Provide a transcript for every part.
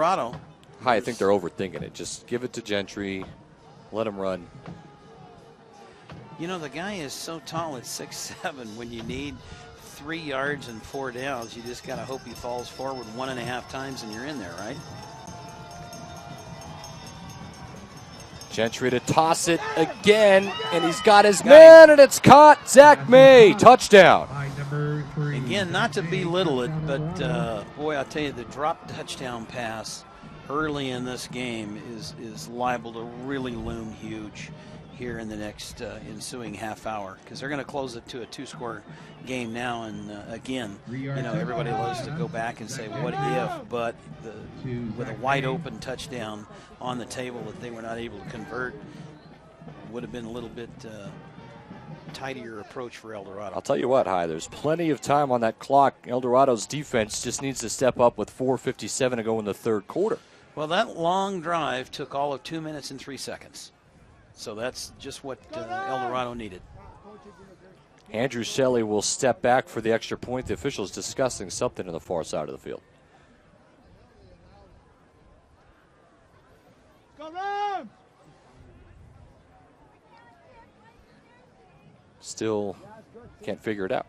Eldorado. I think they're overthinking it. Just give it to Gentry. Let him run. You know, the guy is so tall at 6'7". When you need 3 yards and 4 downs, you just got to hope he falls forward 1.5 times and you're in there, right? Gentry to toss it again, and he's got his man, and it's caught. Zach May, touchdown. Again, not to belittle it, but boy, I'll tell you, the drop touchdown pass early in this game is liable to really loom huge here in the next ensuing half hour, because they're going to close it to a 2-score game now. And again, you know, everybody loves to go back and say what if, but with a wide open touchdown on the table that they were not able to convert, would have been a little bit tidier approach for Eldorado. I'll tell you what, there's plenty of time on that clock. Eldorado's defense just needs to step up with 4:57 to go in the third quarter. Well, that long drive took all of 2 minutes and 3 seconds. So that's just what Eldorado needed. Andrew Shelley will step back for the extra point. The official's discussing something on the far side of the field. Still can't figure it out.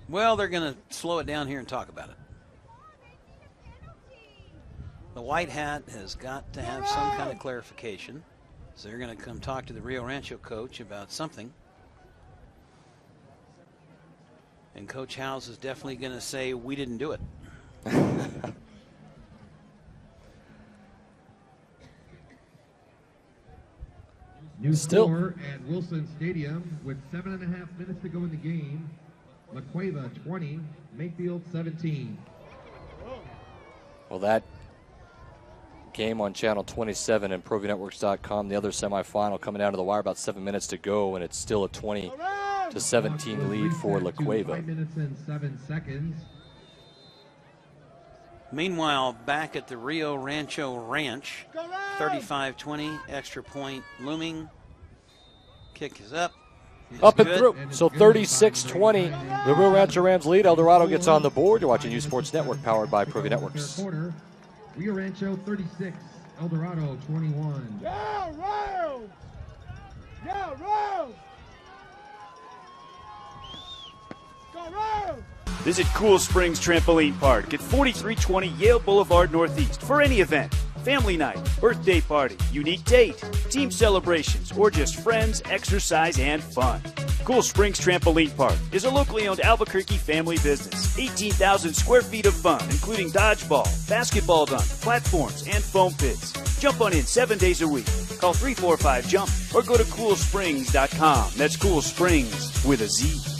Well, they're going to slow it down here and talk about it. The white hat has got to have some kind of clarification. So they're going to come talk to the Rio Rancho coach about something. And Coach Howes is definitely going to say, we didn't do it. New score at Wilson Stadium with 7.5 minutes to go in the game. La Cueva 20, Mayfield 17. Well, that game on Channel 27 and ProVNetworks.com, the other semifinal coming down to the wire, about 7 minutes to go, and it's still a 20-17 lead for La Cueva. 5 minutes and 7 seconds. Meanwhile, back at the Rio Rancho Ranch, 35-20, extra point looming. Kick is up. Up and through. So 36-20, the Rio Rancho Rams lead. Eldorado gets on the board. You're watching U Sports Network, powered by Pro Networks. Rio Rancho 36, Eldorado 21. Yeah, Rams! Yeah, Rams! Go Rams! Visit Cool Springs Trampoline Park at 4320 Yale Boulevard Northeast for any event. Family night, birthday party, unique date, team celebrations, or just friends, exercise, and fun. Cool Springs Trampoline Park is a locally owned Albuquerque family business. 18,000 square feet of fun, including dodgeball, basketball dunk, platforms, and foam pits. Jump on in 7 days a week. Call 345-JUMP or go to coolsprings.com. That's Cool Springs with a Z.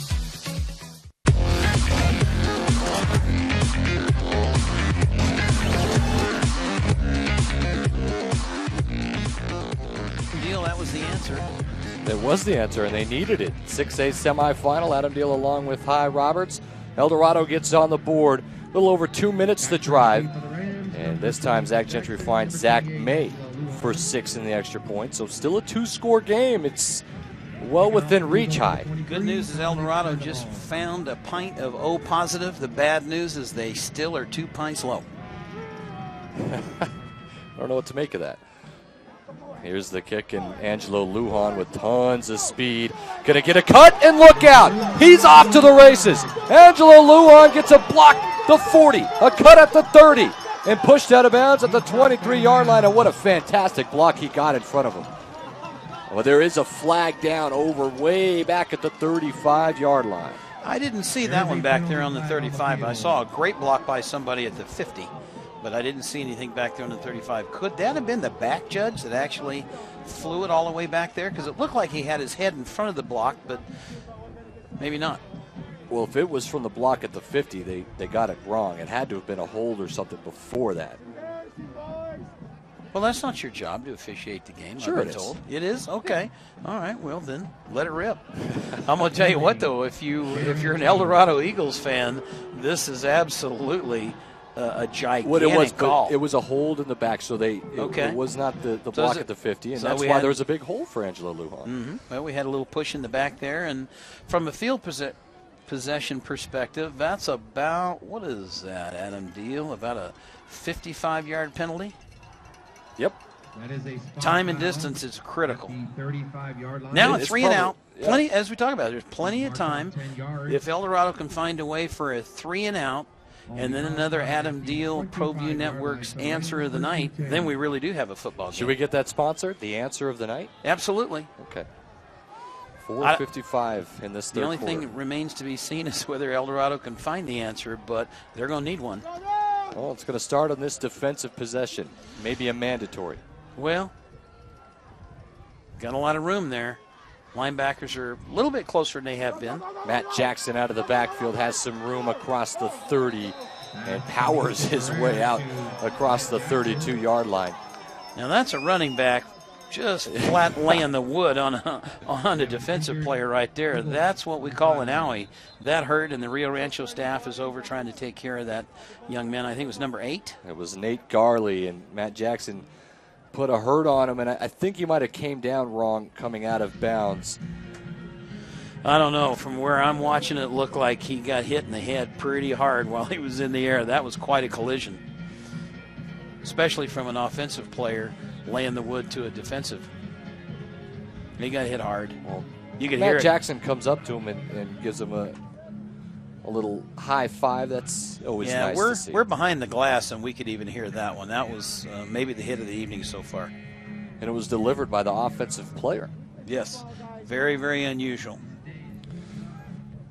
That was the answer. That was the answer, and they needed it. 6A semifinal. Adam Deal along with Hy Roberts. Eldorado gets on the board. A little over 2 minutes to drive. And this time Zach Gentry finds Zach May for 6 in the extra point. So still a 2-score game. It's well within reach, Hy. Good news is Eldorado just found a pint of O positive. The bad news is they still are 2 pints low. I don't know what to make of that. Here's the kick, and Angelo Lujan with tons of speed. Gonna get a cut, and look out! He's off to the races. Angelo Lujan gets a block, the 40, a cut at the 30, and pushed out of bounds at the 23-yard line. And what a fantastic block he got in front of him. Well, there is a flag down over way back at the 35-yard line. I didn't see that one back there on the 35. I saw a great block by somebody at the 50. But I didn't see anything back there on the 35. Could that have been the back judge that actually flew it all the way back there? Because it looked like he had his head in front of the block, but maybe not. Well, if it was from the block at the 50, they got it wrong. It had to have been a hold or something before that. Well, that's not your job to officiate the game. Sure I've been told. It is? Okay. All right. Well, then let it rip. I'm going to tell you what, though. If you're an Eldorado Eagles fan, this is absolutely a gigantic call. It was a hold in the back, so it was not the block at the 50, and that's why there was a big hole for Angelo Lujan. Mm-hmm. Well, we had a little push in the back there, and from a field possession perspective, that's about, what is that, Adam Deal? About a 55-yard penalty? Yep. That is a spot Time and foul distance is critical. at the 35-yard line. Now It's a 3 and out. probably- yeah. Plenty, as we talk about, there's plenty of time. 10 yards. If Eldorado can find a way for a 3 and out, and then another Adam Deal ProView Network's answer of the night, then we really do have a football game. Should we get that sponsored? The answer of the night? Absolutely. Okay. 4:55 in this third The only quarter. thing that remains to be seen is whether Eldorado can find the answer, but they're going to need one. Well, it's going to start on this defensive possession. Maybe a mandatory. Well, got a lot of room there. Linebackers are a little bit closer than they have been. Matt Jackson out of the backfield has some room across the 30 and powers his way out across the 32-yard line. Now that's a running back just flat laying the wood on a defensive player right there. That's what we call an owie. That hurt, and the Rio Rancho staff is over trying to take care of that young man. I think it was number 8. It was Nate Garley, and Matt Jackson put a hurt on him, and I think he might have came down wrong coming out of bounds. I don't know. From where I'm watching, it looked like he got hit in the head pretty hard while he was in the air. That was quite a collision, especially from an offensive player laying the wood to a defensive. He got hit hard. Well, You could hear Matt it. Jackson comes up to him and gives him a little high five. That's always Yeah, nice to see. we're behind the glass, and we could even hear that one. That was maybe the hit of the evening so far. And it was delivered by the offensive player. Yes, very, very unusual.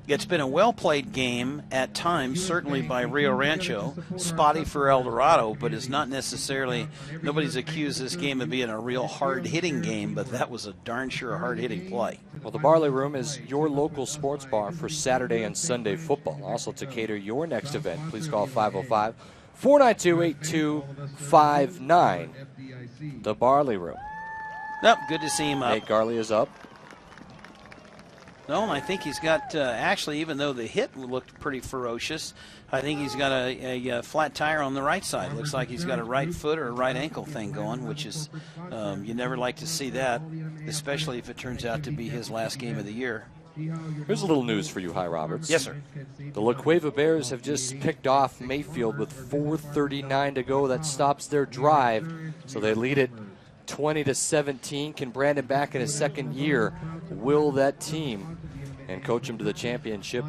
It's been a well-played game at times, certainly by Rio Rancho. Spotty for Eldorado, but it's not necessarily, nobody's accused this game of being a real hard-hitting game, but that was a darn sure hard-hitting play. Well, the Barley Room is your local sports bar for Saturday and Sunday football. Also, to cater your next event, please call 505-492-8259. The Barley Room. Nope, good to see him up. Nate Garley is up. No, I think he's got, actually, even though the hit looked pretty ferocious, I think he's got a flat tire on the right side. Looks like he's got a right foot or a right ankle thing going, which is, you never like to see that, especially if it turns out to be his last game of the year. Here's a little news for you, Hi Roberts. Yes, sir. The La Cueva Bears have just picked off Mayfield with 4:39 to go. That stops their drive, so they lead it 20-17. Can Brandon, back in his second year, will that team and coach him to the championship?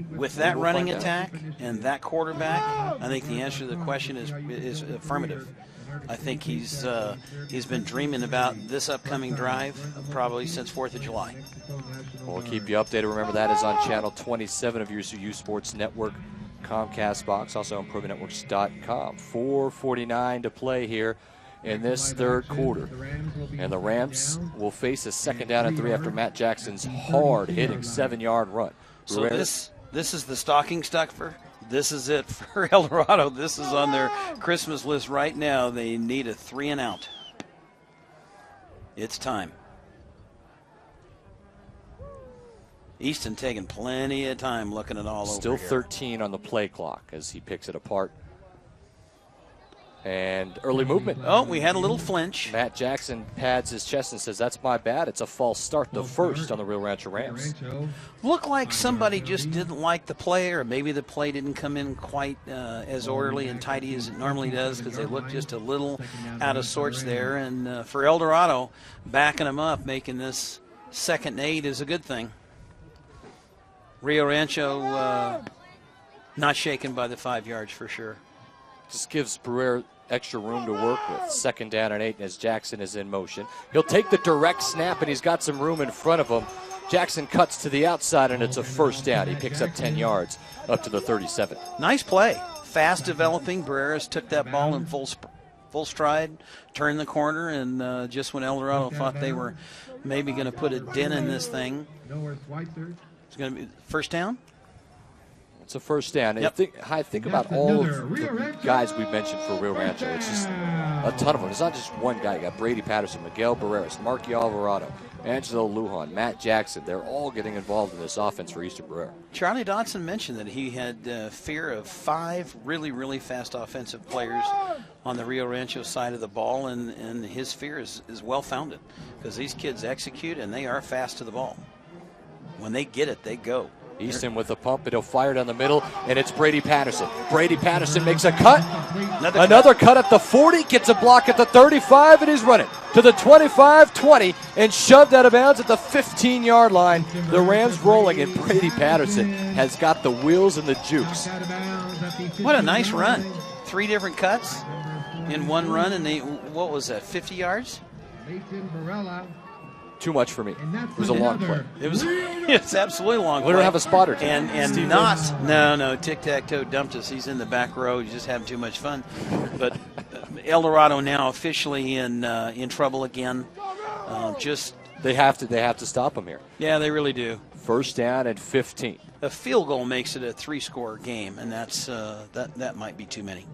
With that We'll running find out. attack and that quarterback, I think the answer to the question is affirmative. I think he's been dreaming about this upcoming drive probably since 4th of July. We'll keep you updated. Remember, that is on channel 27 of your U Sports Network Comcast box, also on ProViewNetworks.com. 4:49 to play here in this third quarter. And the Rams will face a 2nd down and 3 after Matt Jackson's hard-hitting 7-yard run. So this is the stocking stuffer. This is it for Eldorado. This is on their Christmas list right now. They need a 3 and out. It's time. Easton taking plenty of time looking at all Still over here. 13 on the play clock as he picks it apart. And early movement. Oh, we had a little flinch. Matt Jackson pads his chest and says, "That's my bad. It's a false start, the first on the Rio Rancho Rams." Looked like somebody just didn't like the play, or maybe the play didn't come in quite as orderly and tidy as it normally does, because they looked just a little out of sorts there. And for Eldorado, backing them up, making this 2nd and 8 is a good thing. Rio Rancho not shaken by the 5 yards for sure. Just gives Brewer extra room to work with. 2nd down and 8 as Jackson is in motion. He'll take the direct snap, and he's got some room in front of him. Jackson cuts to the outside, and it's a 1st down. He picks up 10 yards up to the 37. Nice play. Fast developing. Barreras took that ball in full stride, turned the corner, and just when Eldorado thought they were maybe going to put a dent in this thing, it's going to be 1st down. It's a 1st down. Yep. Think about all of the guys we mentioned for Rio Rancho. It's just a ton of them. It's not just one guy. You got Brady Patterson, Miguel Barreras, Marky Alvarado, Angelo Lujan, Matt Jackson. They're all getting involved in this offense for Eastern Barrera. Charlie Dodson mentioned that he had fear of 5 really, really fast offensive players on the Rio Rancho side of the ball, and his fear is well-founded, because these kids execute, and they are fast to the ball. When they get it, they go. Easton with the pump, and he'll fire down the middle, and it's Brady Patterson. Brady Patterson makes a cut. Another cut at the 40, gets a block at the 35, and he's running to the 25, 20, and shoved out of bounds at the 15-yard line. The Rams rolling, and Brady Patterson has got the wheels and the jukes. What a nice run. 3 different cuts in one run, and what was that, 50 yards? Too much for me. It was a long play. It's absolutely a long play. We don't have a spotter. And no, tic-tac-toe dumped us. He's in the back row. He's just having too much fun. But Eldorado now officially in trouble again. They have to stop him here. Yeah, they really do. First down and 15. A field goal makes it a 3-score game, and that might be too many.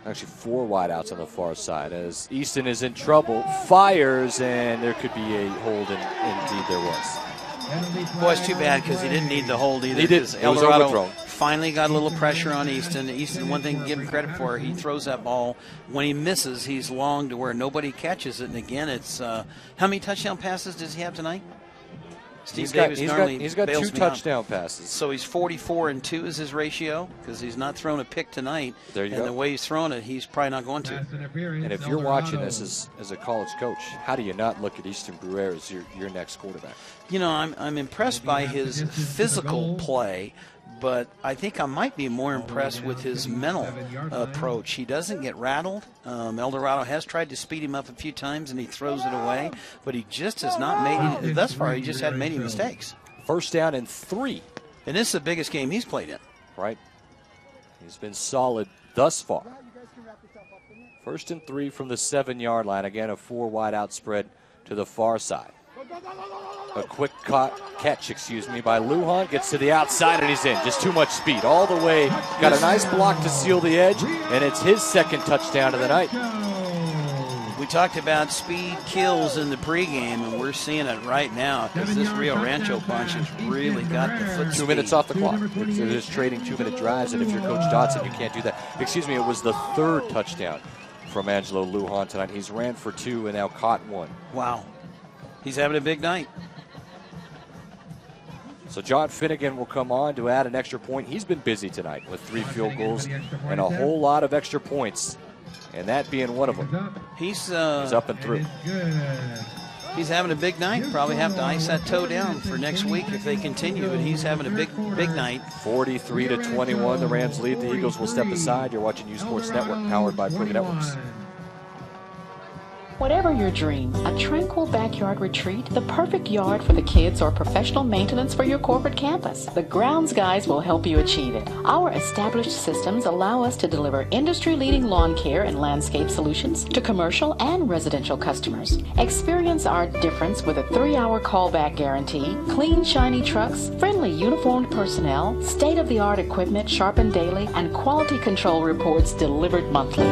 Actually, 4 wideouts on the far side as Easton is in trouble, fires, and there could be a hold, and indeed there was. Boy, it's too bad because he didn't need the hold either. He did. Eldorado finally got a little pressure on Easton. Easton, one thing to give him credit for, he throws that ball. When he misses, he's long to where nobody catches it. And again, it's how many touchdown passes does he have tonight? He's got 2 touchdown passes. So he's 44-2 is his ratio because he's not thrown a pick tonight. There you go. And the way he's thrown it, he's probably not going to. And if you're watching this as a college coach, how do you not look at Easton Brewer as your next quarterback? You know, I'm impressed by his physical play, but I think I might be more impressed with his mental approach. He doesn't get rattled. Eldorado has tried to speed him up a few times, and he throws it away, but he just has not made it. Thus far, he just hadn't made any mistakes. First down and 3. And this is the biggest game he's played in. Right. He's been solid thus far. First and 3 from the 7-yard line. Again, a 4 wide out spread to the far side. A quick catch by Lujan. Gets to the outside, and he's in. Just too much speed all the way. Got a nice block to seal the edge, and it's his second touchdown of the night. We talked about speed kills in the pregame, and we're seeing it right now because this Rio Rancho bunch has really got the foot speed. 2 minutes off the clock. They're just trading 2-minute drives, and if you're Coach Dotson, you can't do that. It was the 3rd touchdown from Angelo Lujan tonight. He's ran for 2 and now caught 1. Wow. He's having a big night. So John Finnegan will come on to add an extra point. He's been busy tonight with 3 field goals and a whole lot of extra points, and that being one of them. He's up and through. He's having a big night. Probably have to ice that toe down for next week if they continue, but he's having a big night. 43-21, the Rams lead. The Eagles will step aside. You're watching U Sports Network, powered by Pro Networks. Whatever your dream, a tranquil backyard retreat, the perfect yard for the kids, or professional maintenance for your corporate campus, the Grounds Guys will help you achieve it. Our established systems allow us to deliver industry-leading lawn care and landscape solutions to commercial and residential customers. Experience our difference with a 3-hour callback guarantee, clean, shiny trucks, friendly, uniformed personnel, state-of-the-art equipment sharpened daily, and quality control reports delivered monthly.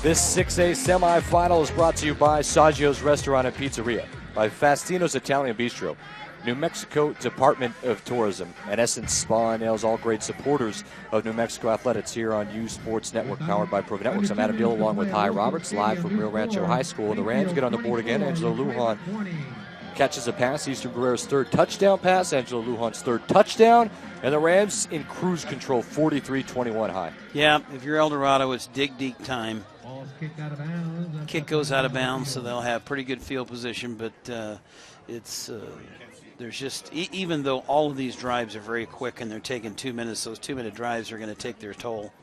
This 6A semifinal is brought to you by Saggio's Restaurant and Pizzeria, by Fastino's Italian Bistro, New Mexico Department of Tourism, and Essence Spa and Nails, all great supporters of New Mexico athletics here on U Sports Network, powered by Pro Networks. I'm Adam Dill along with Hy Roberts, live from Rio Rancho High School. The Rams get on the board again. Angelo Lujan catches a pass. Easton Guerrero's 3rd touchdown pass. Angelo Lujan's 3rd touchdown. And the Rams in cruise control, 43-21 high. Yeah, if you're Eldorado, it's dig deep time. Kick goes out of bounds, so they'll have pretty good field position, but there's just, even though all of these drives are very quick and they're taking 2 minutes, those 2-minute drives are going to take their toll.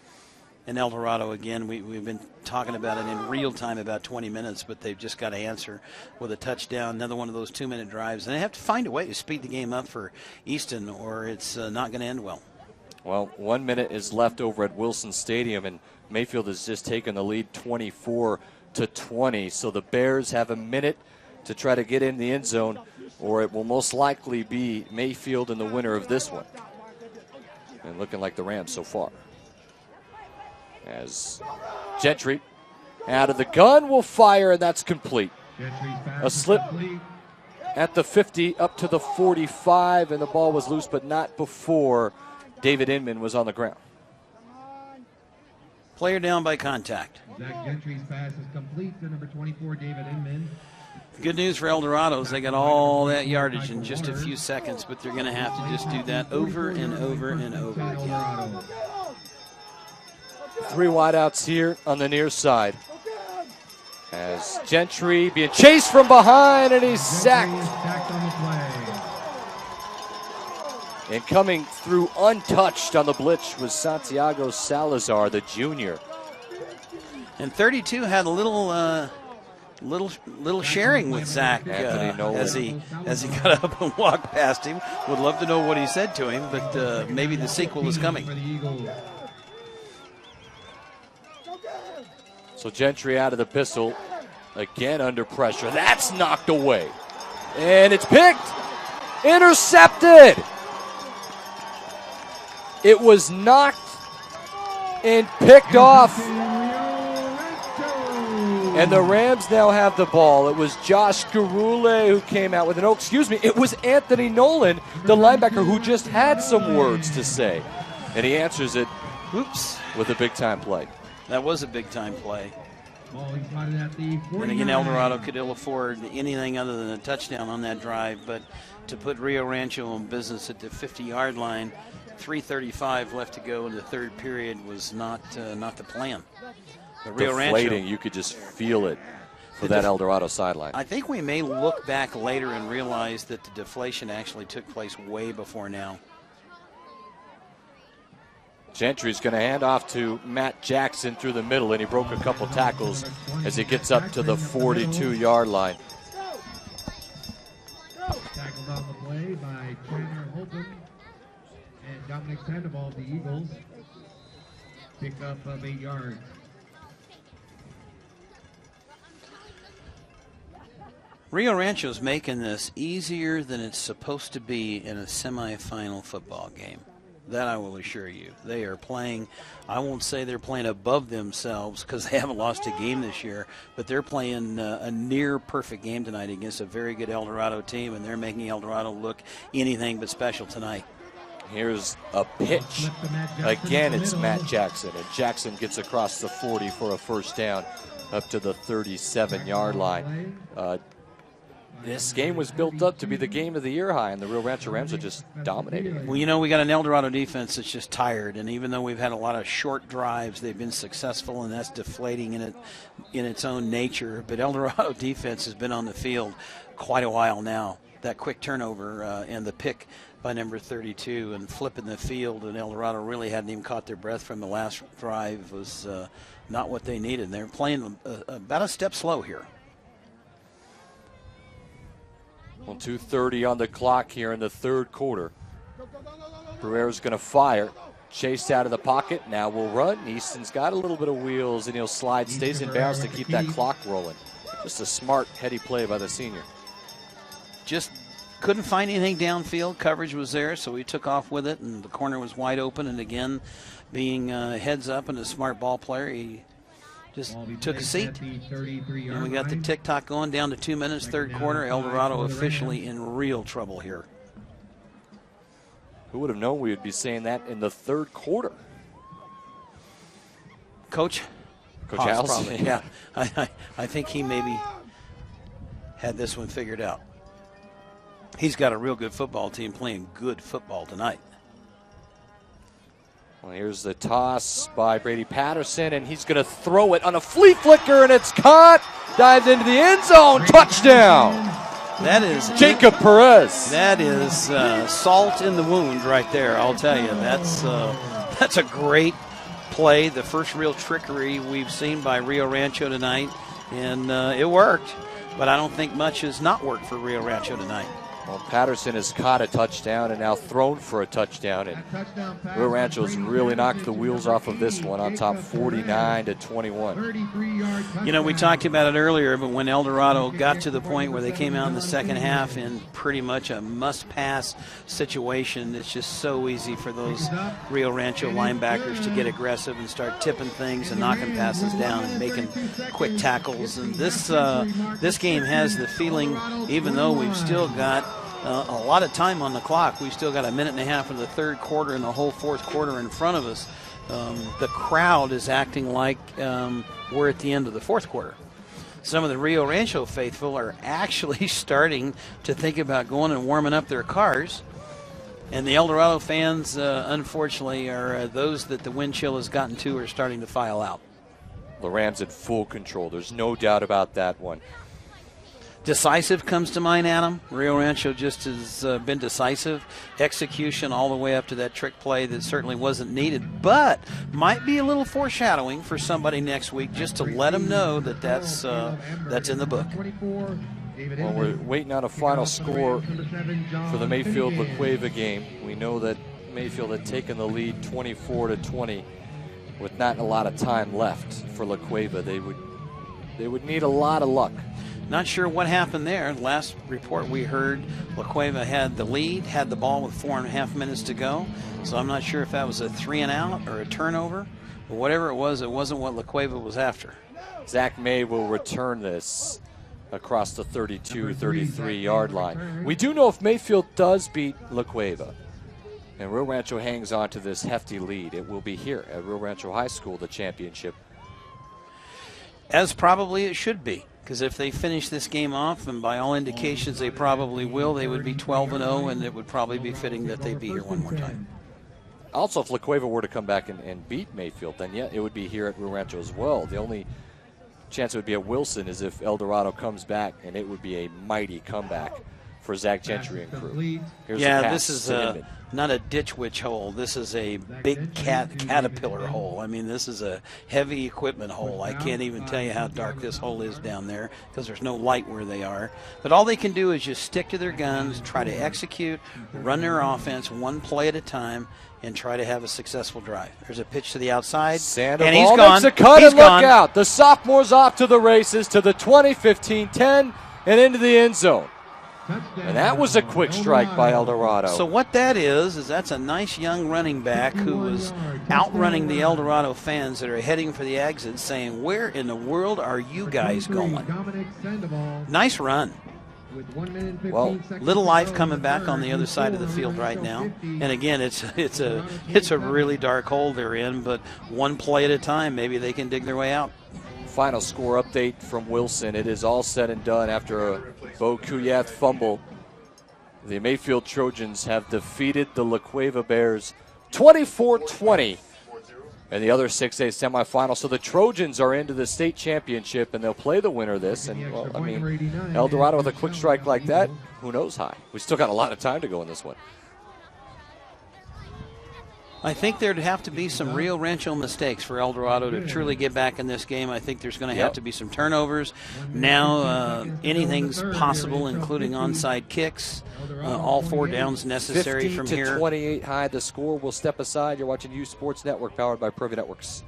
And Eldorado, again, we've been talking about it in real time, about 20 minutes, but they've just got to answer with a touchdown, another one of those 2-minute drives. And they have to find a way to speed the game up for Easton, or it's not going to end well. Well, 1 minute is left over at Wilson Stadium, and Mayfield has just taken the lead 24-20. So the Bears have a minute to try to get in the end zone, or it will most likely be Mayfield and the winner of this one. And looking like the Rams so far. As Gentry out of the gun will fire, and that's complete. A slip at the 50 up to the 45, and the ball was loose, but not before David Inman was on the ground. Player down by contact. Zach Gentry's pass is complete to number 24, David Inman. Good news for Eldorado is they got all that yardage in just a few seconds, but they're going to have to just do that over and over and over again. 3 wideouts here on the near side. As Gentry being chased from behind, and he's sacked. And coming through untouched on the blitz was Santiago Salazar, the junior. And 32 had a little sharing with Zach as he got up and walked past him. Would love to know what he said to him, but maybe the sequel is coming. So Gentry out of the pistol, again under pressure. That's knocked away. And it's picked. Intercepted. It was knocked and picked off. And the Rams now have the ball. It was Josh Garule who came out with an, it was Anthony Nolan, the linebacker, who just had some words to say. And he answers it with a big-time play. That was a big-time play. And again, Eldorado could ill afford anything other than a touchdown on that drive, but to put Rio Rancho in business at the 50-yard line, 3:35 left to go in the third period was not the plan. The Rio Deflating, Rancho, you could just feel it for that Eldorado sideline. I think we may look back later and realize that the deflation actually took place way before now. Gentry's going to hand off to Matt Jackson through the middle, and he broke a couple tackles as he gets up to the 42-yard line. Tackled on the play by Chandler Holton and Dominic Sandoval of the Eagles. Pick up of 8 yards. Rio Rancho's making this easier than it's supposed to be in a semifinal football game. That I will assure you. They are playing, I won't say they're playing above themselves because they haven't lost a game this year, but they're playing a near perfect game tonight against a very good Eldorado team, and they're making Eldorado look anything but special tonight. Here's a pitch. Again, it's Matt Jackson, and Jackson gets across the 40 for a first down up to the 37-yard line. This game was built up to be the game of the year high, and the Rio Rancho Rams are just dominating. Well, you know, we got an Eldorado defense that's just tired, and even though we've had a lot of short drives, they've been successful, and that's deflating in its own nature. But Eldorado defense has been on the field quite a while now. That quick turnover and the pick by number 32 and flipping the field, and Eldorado really hadn't even caught their breath from the last drive was not what they needed. They're playing about a step slow here. Well, 2:30 on the clock here in the third quarter. Barrera's going to fire. Chased out of the pocket. Now will run. Easton's got a little bit of wheels, and he'll slide. Stays in bounds to keep that clock rolling. Just a smart, heady play by the senior. Just couldn't find anything downfield. Coverage was there, so he took off with it, and the corner was wide open. And again, being heads up and a smart ball player, he just took a seat. And we got the tick-tock going down to 2 minutes, third quarter. Eldorado officially in real trouble here. Who would have known we would be saying that in the third quarter? Coach House? Probably, yeah. I think he maybe had this one figured out. He's got a real good football team playing good football tonight. Well, here's the toss by Brady Patterson, and he's going to throw it on a flea flicker, and it's caught. Dives into the end zone. Touchdown. That is Jacob Perez. That is salt in the wound right there, I'll tell you. That's a great play, the first real trickery we've seen by Rio Rancho tonight, and it worked. But I don't think much has not worked for Rio Rancho tonight. Well, Patterson has caught a touchdown and now thrown for a touchdown, and Rio Rancho's really knocked the wheels off of this one on top 49-21. You know, we talked about it earlier, but when Eldorado got to the point where they came out in the second half in pretty much a must-pass situation, it's just so easy for those Rio Rancho linebackers to get aggressive and start tipping things and knocking passes down and making quick tackles. And this game has the feeling, even though we've still got a lot of time on the clock, we've still got a minute and a half of the third quarter and the whole fourth quarter in front of us. The crowd is acting like we're at the end of the fourth quarter. Some of the Rio Rancho faithful are actually starting to think about going and warming up their cars. And the Eldorado fans, unfortunately, are those that the wind chill has gotten to are starting to file out. The Rams in full control. There's no doubt about that one. Decisive comes to mind, Adam. Rio Rancho just has been decisive. Execution all the way up to that trick play that certainly wasn't needed, but might be a little foreshadowing for somebody next week just to let them know that that's in the book. Well, we're waiting on a final score for the Mayfield-La Cueva game. We know that Mayfield had taken the lead 24-20 with not a lot of time left for La Cueva. They would need a lot of luck. Not sure what happened there. Last report we heard, La Cueva had the lead, had the ball with 4.5 minutes to go. So I'm not sure if that was a 3-and-out or a turnover. But whatever it wasn't what La Cueva was after. Zach May will return this across the 32-33-yard line. We do know if Mayfield does beat La Cueva and Rio Rancho hangs on to this hefty lead, it will be here at Rio Rancho High School, the championship. As probably it should be. Because if they finish this game off, and by all indications they probably will, they would be 12-0, and it would probably be fitting that they be here one more time. Also, if La Cueva were to come back and beat Mayfield, then yeah, it would be here at Rio Rancho as well. The only chance it would be at Wilson is if Eldorado comes back, and it would be a mighty comeback for Zach Gentry and crew. Yeah, this is not a ditch witch hole. This is a big caterpillar hole. I mean, this is a heavy equipment hole. I can't even tell you how dark this hole is down there because there's no light where they are. But all they can do is just stick to their guns, try to execute, run their offense one play at a time, and try to have a successful drive. There's a pitch to the outside, and he's gone. Makes a cut and look out. The sophomore's off to the races to the 20, 15, 10, and into the end zone. And that was a quick strike by Eldorado. So what that is that's a nice young running back who was outrunning the Eldorado fans that are heading for the exit saying, where in the world are you guys going? Nice run. Well, little life coming back on the other side of the field right now. And again, it's a really dark hole they're in, but one play at a time, maybe they can dig their way out. Final score update from Wilson. It is all said and done after a Bo Kuyath fumble. The Mayfield Trojans have defeated the La Cueva Bears 24-20 in the other 6A semifinal. So the Trojans are into the state championship, and they'll play the winner of this. And, well, I mean, Eldorado with a quick strike like that, who knows high. We still got a lot of time to go in this one. I think there'd have to be some Rio Rancho mistakes for Eldorado to truly get back in this game. I think there's going to have to be some turnovers. Now anything's possible, including onside kicks. All 4 downs necessary from here. 50-28 high. The score will step aside. You're watching U Sports Network, powered by Privy Networks.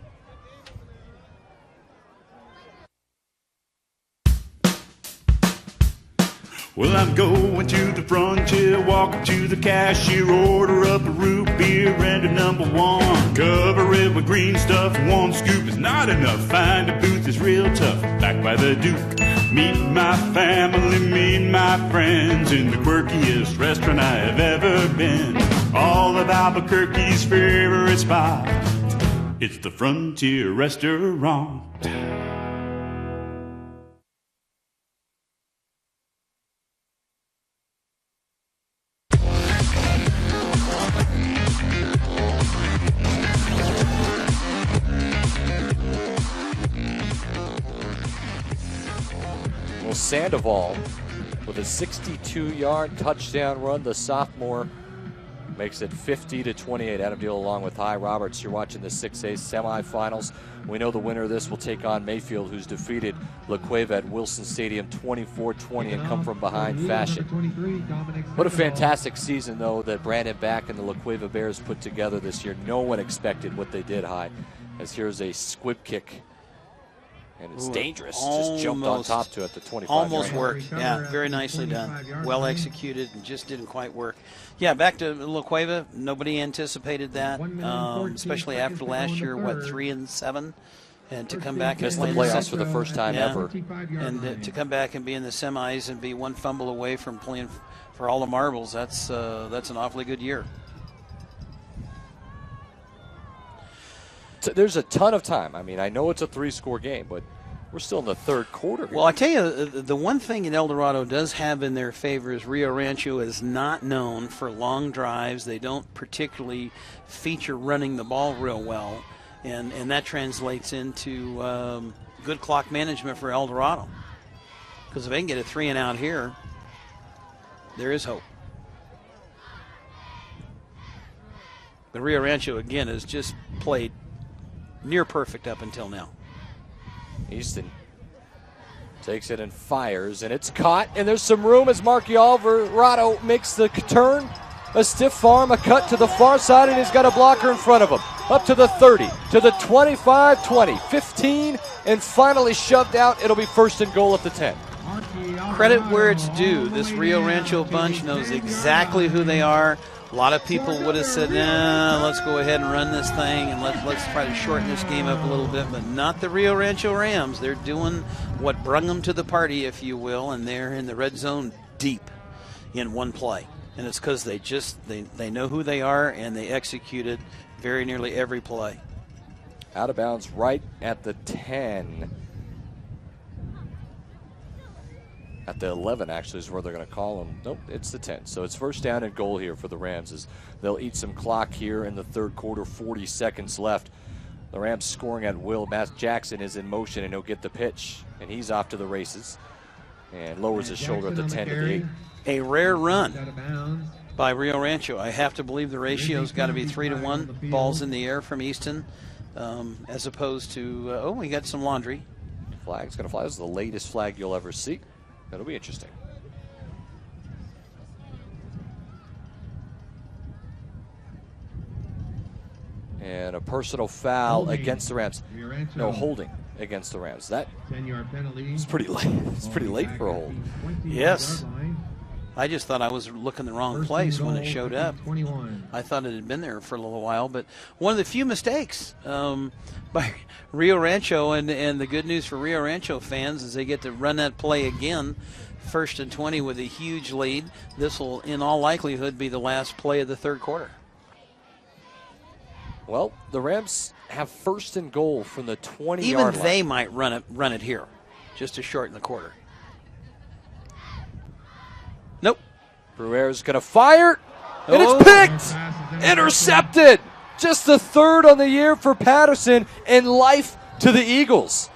Well, I'm going to the frontier, walk up to the cashier, order up a root beer and a number 1. Cover it with green stuff, 1 scoop is not enough. Find a booth is real tough, back by the Duke. Meet my family, meet my friends in the quirkiest restaurant I have ever been. All of Albuquerque's favorite spot, it's the Frontier Restaurant. Sandoval with a 62-yard touchdown run. The sophomore makes it 50-28. Adam Deal along with Hy Roberts. You're watching the 6A semifinals. We know the winner of this will take on Mayfield, who's defeated La Cueva at Wilson Stadium 24-20 and come from behind fashion. What a fantastic season, though, that Brandon Back and the La Cueva Bears put together this year. No one expected what they did, Hy, as here's a squib kick. And it's dangerous. Just jumped on top to it at the 25. Almost worked. Yeah, very nicely done. Well executed, and just didn't quite work. Yeah, back to La Cueva. Nobody anticipated that, especially after last year, 3-7. And to come back and missed the playoffs for the first time ever. And to come back and be in the semis and be one fumble away from playing for all the marbles, that's an awfully good year. There's a ton of time. I mean, I know it's a 3-score game, but we're still in the third quarter here. Well, I tell you, the one thing that Eldorado does have in their favor is Rio Rancho is not known for long drives. They don't particularly feature running the ball real well, and that translates into good clock management for Eldorado. Because if they can get a 3-and-out here, there is hope. But Rio Rancho, again, has just played near perfect up until now. Easton takes it and fires, and it's caught, and there's some room as Marky Alvarado makes the turn. A stiff arm, a cut to the far side, and he's got a blocker in front of him. Up to the 30, to the 25, 20, 15, and finally shoved out. It'll be first and goal at the 10. Credit where it's due. This Rio Rancho bunch knows exactly who they are. A lot of people would have said, nah, let's go ahead and run this thing and let's try to shorten this game up a little bit, but not the Rio Rancho Rams. They're doing what brung them to the party, if you will, and they're in the red zone deep in one play. And it's because they know who they are, and they executed very nearly every play. Out of bounds right at the 10. At the 11, actually, is where they're going to call them. Nope, it's the 10. So it's first down and goal here for the Rams as they'll eat some clock here in the third quarter, 40 seconds left. The Rams scoring at will. Matt Jackson is in motion, and he'll get the pitch, and he's off to the races and lowers his shoulder at the 10 to the 8. A rare run by Rio Rancho. I have to believe the ratio's got to be 3-1 balls in the air from Easton, as opposed to, we got some laundry. Flag's going to fly. This is the latest flag you'll ever see. That'll be interesting. And a personal foul against the Rams. No, holding against the Rams. That is pretty late. It's pretty late for a hold. Yes. I just thought I was looking the wrong place when it showed up. I thought it had been there for a little while, but one of the few mistakes by Rio Rancho, and the good news for Rio Rancho fans is they get to run that play again, 1st and 20 with a huge lead. This will, in all likelihood, be the last play of the third quarter. Well, the Rams have first and goal from the 20-yard line. Even they might run it here, just to shorten the quarter. Nope. Bruer's going to fire, and it's picked! Intercepted! Just the third on the year for Patterson, and life to the Eagles.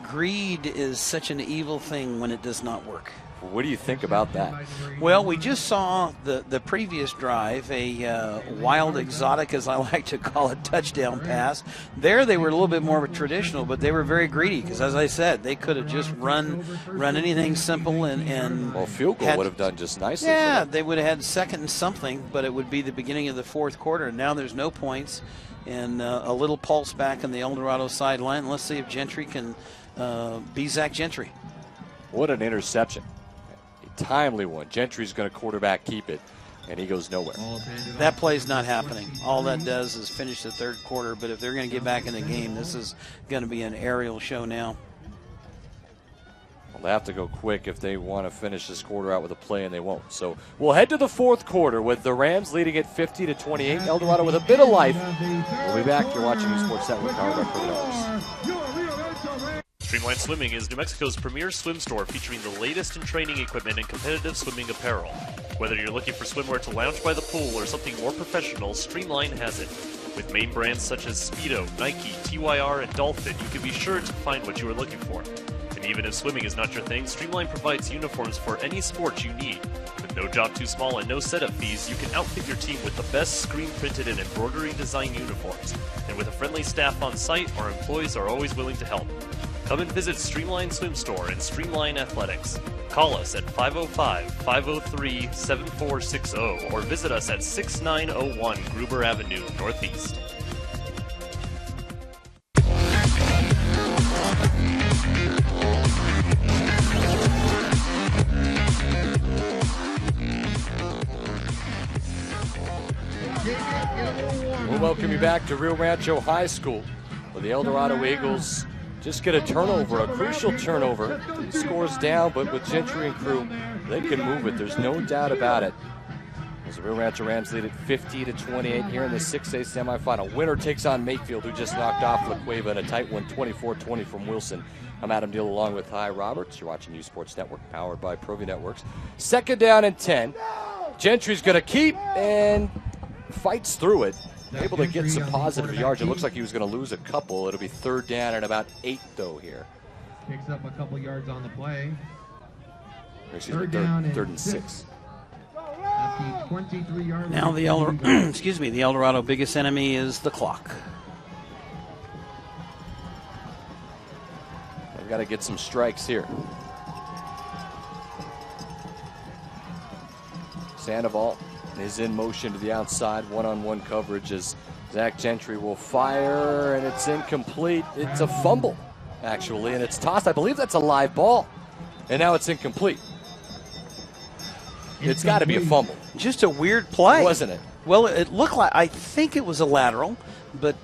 Greed is such an evil thing when it does not work. What do you think about that? Well, we just saw the previous drive, a wild, exotic, as I like to call it, touchdown pass. There they were a little bit more of a traditional, but they were very greedy because, as I said, they could have just run anything simple and well, field goal would have done just nicely. Yeah, they would have had second and something, but it would be the beginning of the fourth quarter. Now there's no points and a little pulse back on the Eldorado sideline. Let's see if Gentry can be Zach Gentry. What an interception. Timely one. Gentry's going to quarterback keep it, and he goes nowhere. That play's not happening. All that does is finish the third quarter, but if they're going to get back in the game, this is going to be an aerial show now. Well, they have to go quick if they want to finish this quarter out with a play, and they won't. So we'll head to the fourth quarter with the Rams leading it 50-28. Eldorado with a bit of life. We'll be back. You're watching New Sports Network, powered by Pro Numbers. Streamline Swimming is New Mexico's premier swim store featuring the latest in training equipment and competitive swimming apparel. Whether you're looking for swimwear to lounge by the pool or something more professional, Streamline has it. With main brands such as Speedo, Nike, TYR, and Dolphin, you can be sure to find what you are looking for. And even if swimming is not your thing, Streamline provides uniforms for any sport you need. With No job too small and no setup fees, you can outfit your team with the best screen-printed and embroidery design uniforms. And with a friendly staff on site, our employees are always willing to help. Come and visit Streamline Swim Store and Streamline Athletics. Call us at 505-503-7460 or visit us at 6901 Gruber Avenue, Northeast. We'll welcome you back to Rio Rancho High School, where the Eldorado Eagles just get a turnover, a crucial turnover. Scores down, but with Gentry and crew, they can move it. There's no doubt about it. As the Rio Rancho Rams lead it 50-28 here in the 6A semifinal. Winner takes on Mayfield, who just knocked off La Cueva in a tight one, 24-20 from Wilson. I'm Adam Deal along with Ty Roberts. You're watching U Sports Network, powered by Provi Networks. Second down and 10. Gentry's going to keep and fights through it. Able to get some positive yards. It looks like he was going to lose a couple. It'll be third down and about 8, though, here. Picks up a couple yards on the play. Excuse me, third and 6. At the 23-yard Now the the Eldorado biggest enemy is the clock. They've got to get some strikes here. Sandoval is in motion to the outside, one-on-one coverage as Zach Gentry will fire, and it's incomplete. It's a fumble, actually, and it's tossed. I believe that's a live ball, and now it's incomplete. It's got to be a fumble. Just a weird play, wasn't it? Well, it looked like, I think it was a lateral, but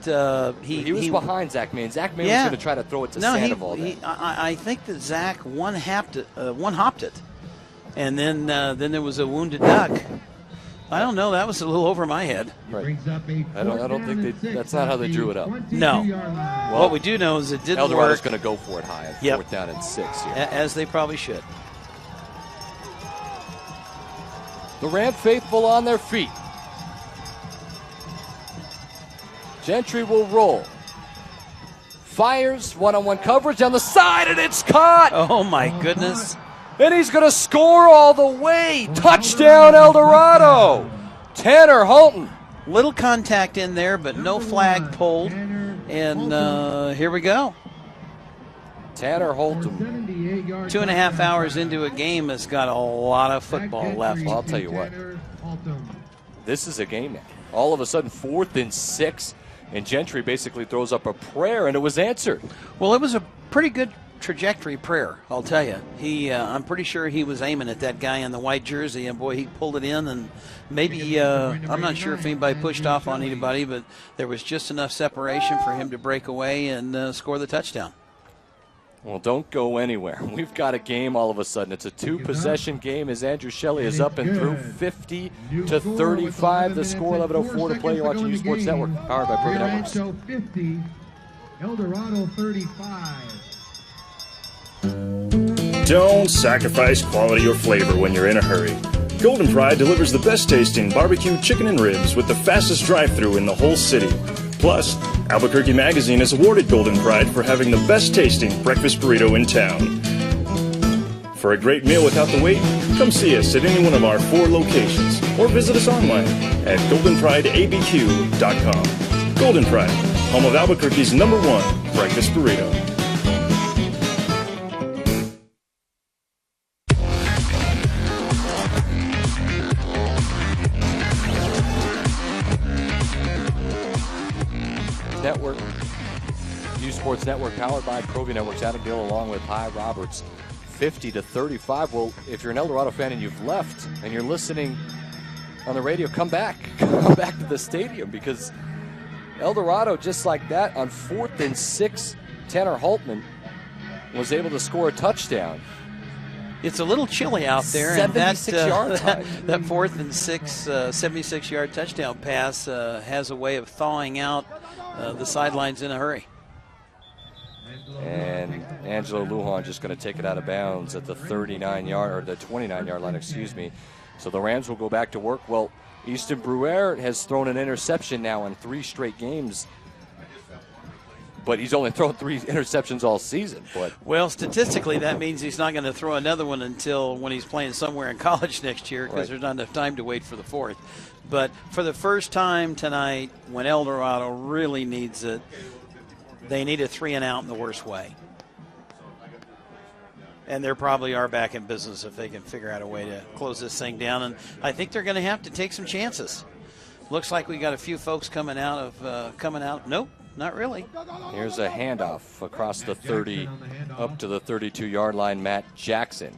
he was behind Zach Main. Zach Main was going to try to throw it to Sandoval. I think that Zach one-hopped it, and then there was a wounded duck. I don't know. That was a little over my head. Right. I don't think that's not how they drew it up. No. Well, what we do know is it didn't work. Eldorado's going to go for it high. Fourth down and 6 here. As they probably should. The Ram faithful on their feet. Gentry will roll. Fires, one-on-one coverage on the side, and it's caught. Oh, my goodness. And he's going to score all the way. Touchdown, Eldorado. Tanner Holton. Little contact in there, but no flag pulled. And here we go. Tanner Holton. 2.5 hours into a game has got a lot of football left. Well, I'll tell you what. This is a game now. All of a sudden, 4th and 6. And Gentry basically throws up a prayer, and it was answered. Well, it was a pretty good trajectory prayer, I'll tell you. I'm pretty sure he was aiming at that guy in the white jersey, and boy, he pulled it in, and maybe, I'm not sure if anybody pushed off on anybody, but there was just enough separation for him to break away and score the touchdown. Well, don't go anywhere. We've got a game all of a sudden. It's a 2-possession game as Andrew Shelley is up and through 50-35. The score, 11:04 to play. You're watching U Sports Network, powered by Provi Networks. 50, Eldorado 35. Don't sacrifice quality or flavor when you're in a hurry. Golden Pride delivers the best tasting barbecue chicken and ribs with the fastest drive-thru in the whole city. Plus, Albuquerque Magazine has awarded Golden Pride for having the best tasting breakfast burrito in town. For a great meal without the wait, come see us at any one of our 4 locations or visit us online at goldenprideabq.com. Golden Pride, home of Albuquerque's #1 breakfast burrito. Network, U Sports Network, powered by Provi Networks. Adam Gill along with Ty Roberts. 50-35. Well, if you're an Eldorado fan and you've left and you're listening on the radio, come back. Come back to the stadium, because Eldorado, just like that, on 4th and 6, Tanner Holtman was able to score a touchdown. It's a little chilly out there, 76 and yards. that 4th and 6, 76-yard touchdown pass has a way of thawing out the sidelines in a hurry. And Angelo Lujan just going to take it out of bounds at the 39-yard or the 29-yard line, excuse me. So the Rams will go back to work. Well, Easton Brewer has thrown an interception now in 3 straight games. but he's only thrown 3 interceptions all season. But well, statistically, that means he's not going to throw another one until when he's playing somewhere in college next year, because there's not enough time to wait for the 4th. But for the first time tonight, when Eldorado really needs it, they need a 3 and out in the worst way. And they probably are back in business if they can figure out a way to close this thing down. And I think they're going to have to take some chances. Looks like we got a few folks coming out. Nope, not really. Here's a handoff across the 30 up to the 32-yard line, Matt Jackson.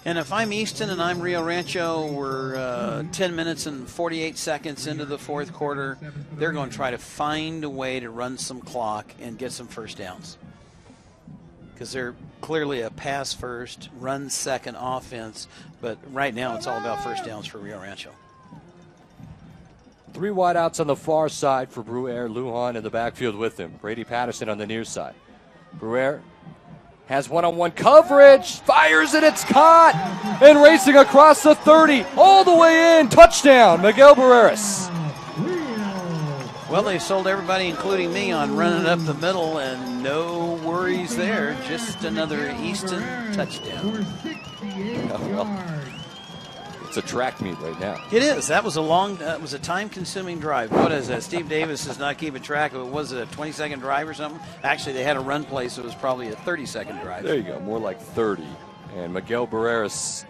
And if I'm Easton and I'm Rio Rancho, we're 10 minutes and 48 seconds into the 4th quarter. They're going to try to find a way to run some clock and get some first downs, because they're clearly a pass first, run second offense. But right now it's all about first downs for Rio Rancho. 3 wideouts on the far side for Bruer. Lujan in the backfield with him. Brady Patterson on the near side. Bruer has one-on-one coverage, fires it, it's caught, and racing across the 30, all the way in, touchdown, Miguel Barreras. Well, they sold everybody, including me, on running up the middle, and no worries there. Just another Easton touchdown. It's a track meet right now. It is. That was a time-consuming drive. What is that? Steve Davis is not keeping track of it. Was it a 20-second drive or something? Actually, they had a run play, so it was probably a 30-second drive. There you go, more like 30. And Miguel Barreras.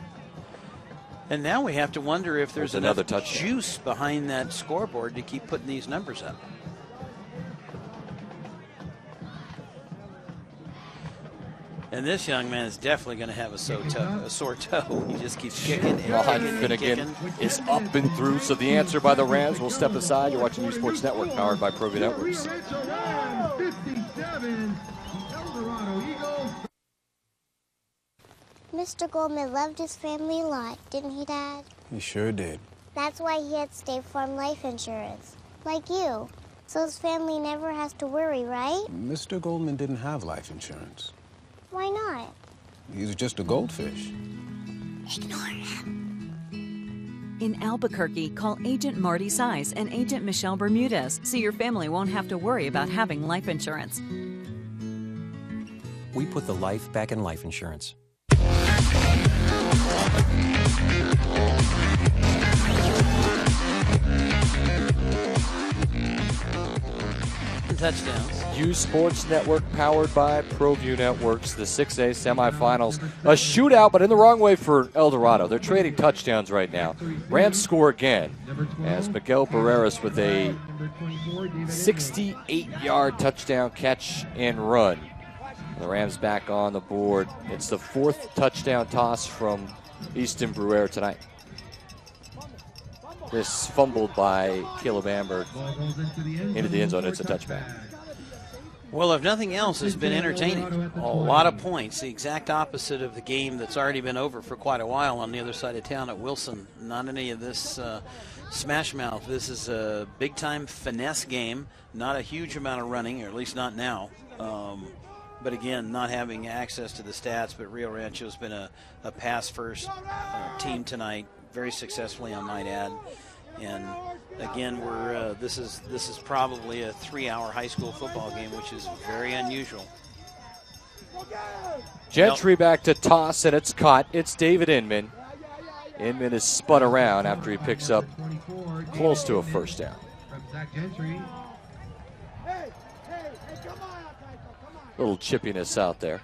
And now we have to wonder if there's another enough touchdown juice behind that scoreboard to keep putting these numbers up. And this young man is definitely going to have a sore toe. He just keeps kicking and Ron kicking Finnegan and kicking. is up and through, so the answer by the Rams will step aside. You're watching U Sports Network, powered by ProView Networks. 57, Eldorado Eagles. Mr. Goldman loved his family a lot, didn't he, Dad? He sure did. That's why he had State Farm life insurance, like you. So his family never has to worry, right? Mr. Goldman didn't have life insurance. Why not? He's just a goldfish. Ignore him. In Albuquerque, call Agent Marty Size and Agent Michelle Bermudez so your family won't have to worry about having life insurance. We put the life back in life insurance. Touchdowns. U Sports Network, powered by ProView Networks. The 6A semifinals. A shootout, but in the wrong way for Eldorado. They're trading touchdowns right now. Rams score again as Miguel Barreras with a 68-yard touchdown catch and run. The Rams back on the board. It's the 4th touchdown toss from Easton Bruer tonight. This fumbled by Caleb Amber into the end zone. It's a touchback. Well, if nothing else, it's been entertaining. A lot of points, the exact opposite of the game that's already been over for quite a while on the other side of town at Wilson. Not any of this smash mouth. This is a big-time finesse game. Not a huge amount of running, or at least not now. But again, not having access to the stats, but Rio Rancho's been a pass-first team tonight, very successfully, I might add. And again, this is probably a 3-hour high school football game, which is very unusual. Gentry back to toss, and it's caught. It's David Inman. Inman is spun around after he picks up close to a first down. Little chippiness out there.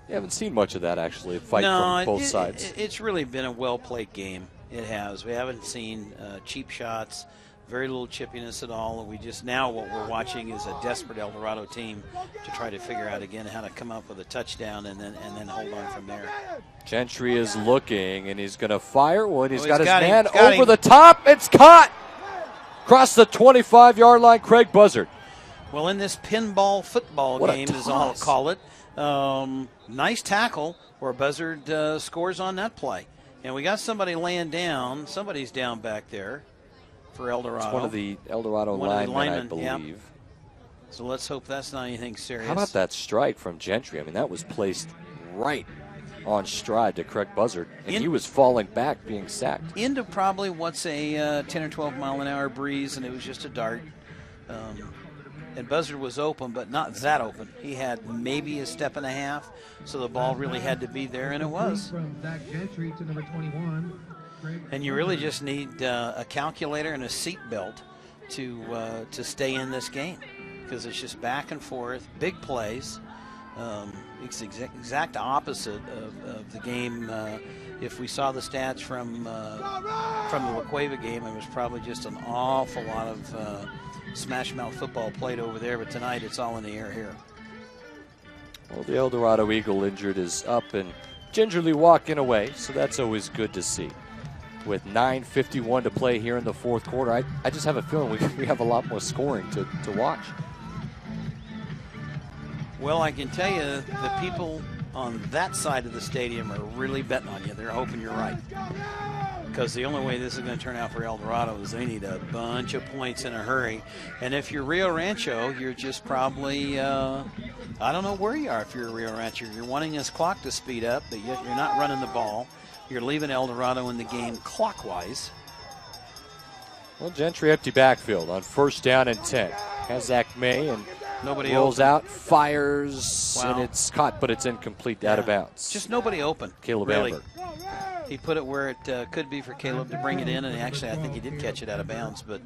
You haven't seen much of that, actually, fight from both sides. It's really been a well-played game. It has. We haven't seen cheap shots, very little chippiness at all. We just now what we're watching is a desperate Eldorado team to try to figure out again how to come up with a touchdown and then hold on from there. Gentry is looking, and he's going to fire. Well, he's got his got man him. over the top. It's caught! Across the 25-yard line, Craig Buzzard. Well, in this pinball football game, is all I'll call it. Nice tackle where Buzzard scores on that play. And we got somebody laying down. Somebody's down back there for Eldorado. It's one of the Eldorado linemen, I believe. Yep. So let's hope that's not anything serious. How about that strike from Gentry? I mean, that was placed right on stride to Craig Buzzard, and he was falling back, being sacked. Into probably what's a 10 or 12 mile an hour breeze, and it was just a dart. And Buzzard was open, but not that open. He had maybe a step and a half, so the ball really had to be there, and it was. From Zach Gentry to number 21. And you really just need a calculator and a seat belt to stay in this game, because it's just back and forth, big plays. It's exact opposite of the game. If we saw the stats from the La Cueva game, it was probably just an awful lot of smash mouth football played over there, but tonight it's all in the air here. Well, the Eldorado Eagle injured is up and gingerly walking away, so that's always good to see. With 9:51 to play here in the fourth quarter, I just have a feeling we have a lot more scoring to watch. Well, I can tell you the people on that side of the stadium are really betting on you. They're hoping you're right. Because the only way this is going to turn out for Eldorado is they need a bunch of points in a hurry. And if you're Rio Rancho, you're just probably, I don't know where you are if you're Rio Rancho. You're wanting this clock to speed up, but yet you're not running the ball. You're leaving Eldorado in the game clockwise. Well, Gentry empty backfield on 1st down and 10. Has Zach May and nobody rolls open. out, fires, Wow. and it's caught, but it's incomplete, out of bounds. Just nobody open. Caleb really. Amber. He put it where it could be for Caleb to bring it in, and actually I think he did catch it out of bounds, but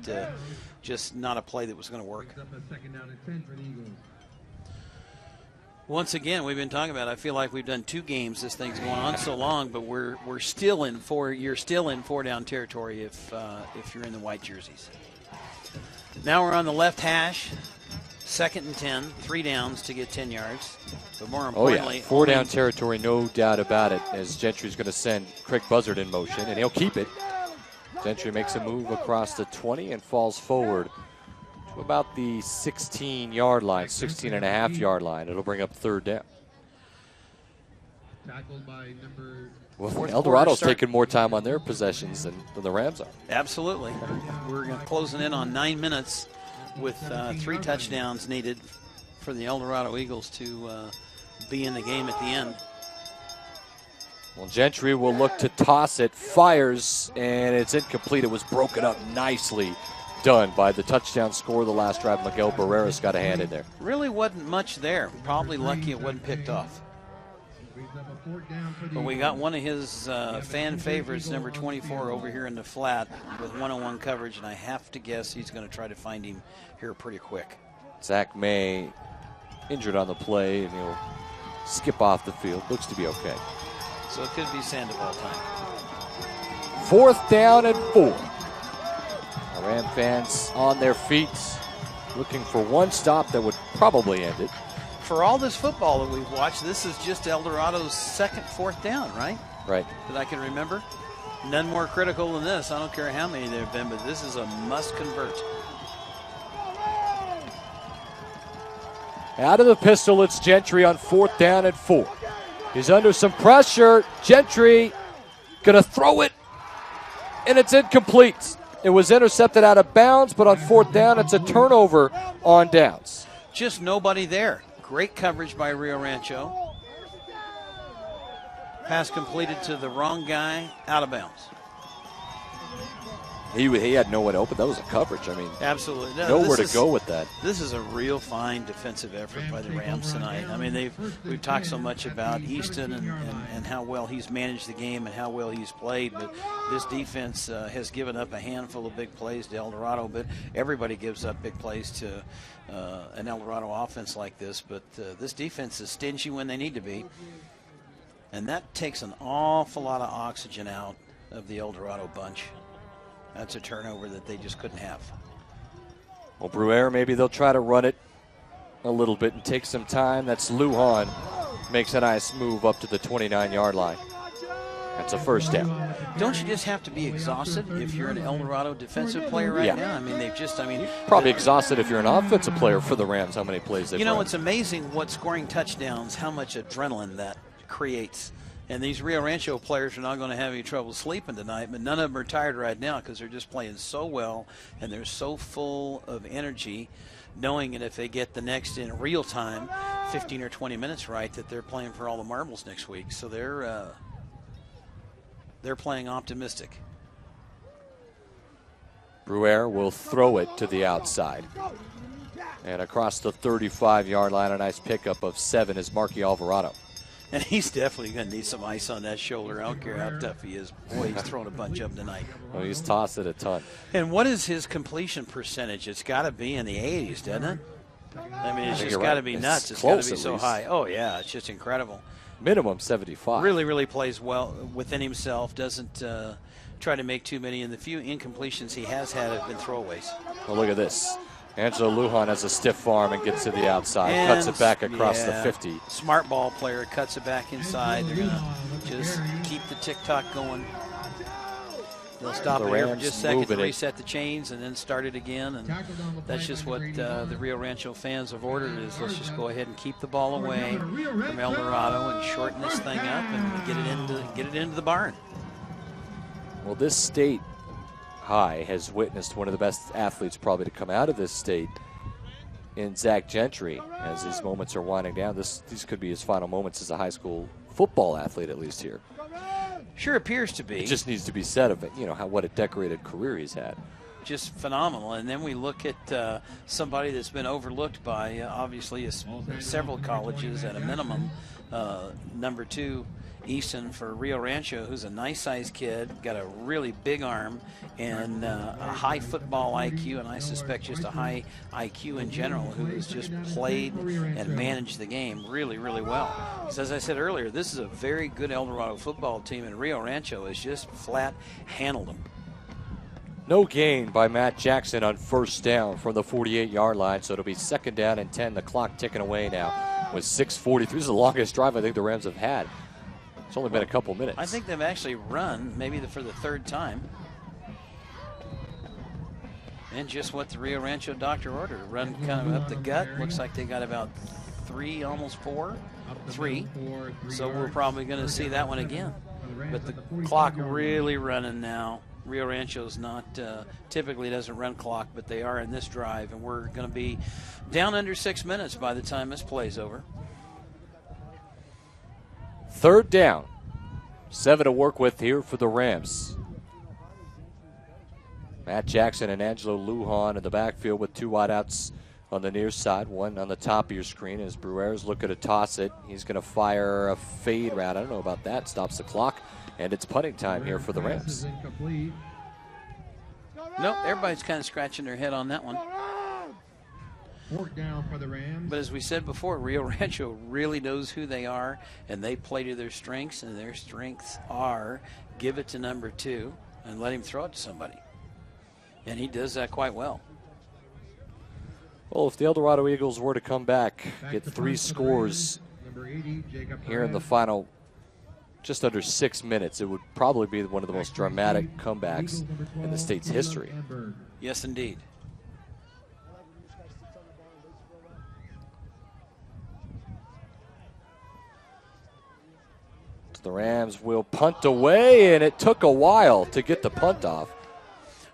just not a play that was going to work. Once again, we've been talking about, I feel like we've done 2 games. This thing's going on so long, but we're still in 4. You're still in 4-down territory if you're in the white jerseys. Now we're on the left hash, 2nd and 10, 3 downs to get 10 yards. But more importantly, 4-down territory, no doubt about it, as Gentry's going to send Craig Buzzard in motion, and he'll keep it. Gentry makes a move across the 20 and falls forward to about the 16-yard line, 16.5-yard line. It'll bring up 3rd down. Tackled by number. Well, Eldorado's taking more time on their possessions than the Rams are. Absolutely. We're closing in on 9 minutes with 3 touchdowns needed for the Eldorado Eagles to be in the game at the end. Well, Gentry will look to toss it, fires, and it's incomplete. It was broken up nicely done by the touchdown scorer of the last drive. Miguel Barreras got a hand in there. Really wasn't much there. Probably lucky it wasn't picked off. But we got one of his fan favorites, number 24, over here in the flat with one-on-one coverage, and I have to guess he's going to try to find him here pretty quick. Zach May injured on the play, and he'll skip off the field. Looks to be okay. So it could be Sandoval time. 4th down and 4. Ram fans on their feet, looking for one stop that would probably end it. For all this football that we've watched, this is just Eldorado's 2nd 4th down, right? Right. That I can remember. None more critical than this. I don't care how many there have been, but this is a must convert. Out of the pistol, it's Gentry on 4th down and 4. He's under some pressure. Gentry going to throw it, and it's incomplete. It was intercepted out of bounds, but on 4th down, it's a turnover on downs. Just nobody there. Great coverage by Rio Rancho. Pass completed to the wrong guy, out of bounds. He had nowhere to open. That was a coverage. I mean, absolutely nowhere to go with that. This is a real fine defensive effort by the Rams tonight. I mean, we've talked so much about Easton and how well he's managed the game and how well he's played, but this defense has given up a handful of big plays to Eldorado, but everybody gives up big plays to an Eldorado offense like this, but this defense is stingy when they need to be, and that takes an awful lot of oxygen out of the Eldorado bunch. That's a turnover that they just couldn't have. Well, Bruer, maybe they'll try to run it a little bit and take some time. That's Lujan. Makes a nice move up to the 29-yard line. That's a 1st down. Don't you just have to be exhausted if you're an Eldorado defensive player right now? I mean, probably exhausted if you're an offensive player for the Rams, how many plays they've run. It's amazing what scoring touchdowns, how much adrenaline that creates. And these Rio Rancho players are not going to have any trouble sleeping tonight, but none of them are tired right now because they're just playing so well and they're so full of energy, knowing that if they get the next in real time, 15 or 20 minutes right, that they're playing for all the marbles next week. So they're playing optimistic. Bruer will throw it to the outside. And across the 35-yard line, a nice pickup of 7 is Marky Alvarado. And he's definitely going to need some ice on that shoulder. I don't care how tough he is. Boy, he's throwing a bunch of them tonight. Well, he's tossed it a ton. And what is his completion percentage? It's got to be in the 80s, doesn't it? I mean, it's just got to be nuts. It's got to be so high. Oh, yeah, it's just incredible. Minimum 75. Really, really plays well within himself. Doesn't try to make too many. And the few incompletions he has had have been throwaways. Well, look at this. Angelo Lujan has a stiff arm and gets to the outside. And cuts it back across the 50. Smart ball player cuts it back inside. They're going to just keep the tick-tock going. They'll stop it here for just a second to reset the chains and then start it again. And that's just what the Rio Rancho fans have ordered is let's just go ahead and keep the ball away from Eldorado and shorten this thing up and get it into the barn. Well, this state high has witnessed one of the best athletes probably to come out of this state in Zach Gentry as his moments are winding down. These could be his final moments as a high school football athlete, at least here. Sure appears to be. It just needs to be said of it, what a decorated career he's had. Just phenomenal. And then we look at somebody that's been overlooked by obviously several colleges at a minimum. Number 2, Easton for Rio Rancho, who's a nice-sized kid, got a really big arm and a high football IQ, and I suspect just a high IQ in general, who has just played and managed the game really, really well. Because as I said earlier, this is a very good Eldorado football team, and Rio Rancho has just flat handled them. No gain by Matt Jackson on first down from the 48-yard line, so it'll be 2nd down and 10. The clock ticking away now with 6:43. This is the longest drive I think the Rams have had. It's only been a couple minutes. I think they've actually run maybe for the 3rd time. And just what the Rio Rancho doctor ordered. Run kind of up the gut. Looks like they got about 3, almost 4. 3. So we're probably going to see that one again. But the clock really running now. Rio Rancho's not typically doesn't run clock, but they are in this drive. And we're going to be down under 6 minutes by the time this play's over. 3rd down. 7 to work with here for the Rams. Matt Jackson and Angelo Lujan in the backfield with 2 wideouts on the near side. One on the top of your screen as Bruer's looking to toss it. He's going to fire a fade route. I don't know about that. Stops the clock. And it's punting time here for the Rams. Nope, everybody's kind of scratching their head on that one. Down for the Rams. But as we said before, Rio Rancho really knows who they are, and they play to their strengths, and their strengths are give it to number 2 and let him throw it to somebody. And he does that quite well. Well, if the Eldorado Eagles were to come back, get 3 scores here in the final just under 6 minutes, it would probably be one of the most dramatic comebacks in the state's history. Yes, indeed. The Rams will punt away, and it took a while to get the punt off.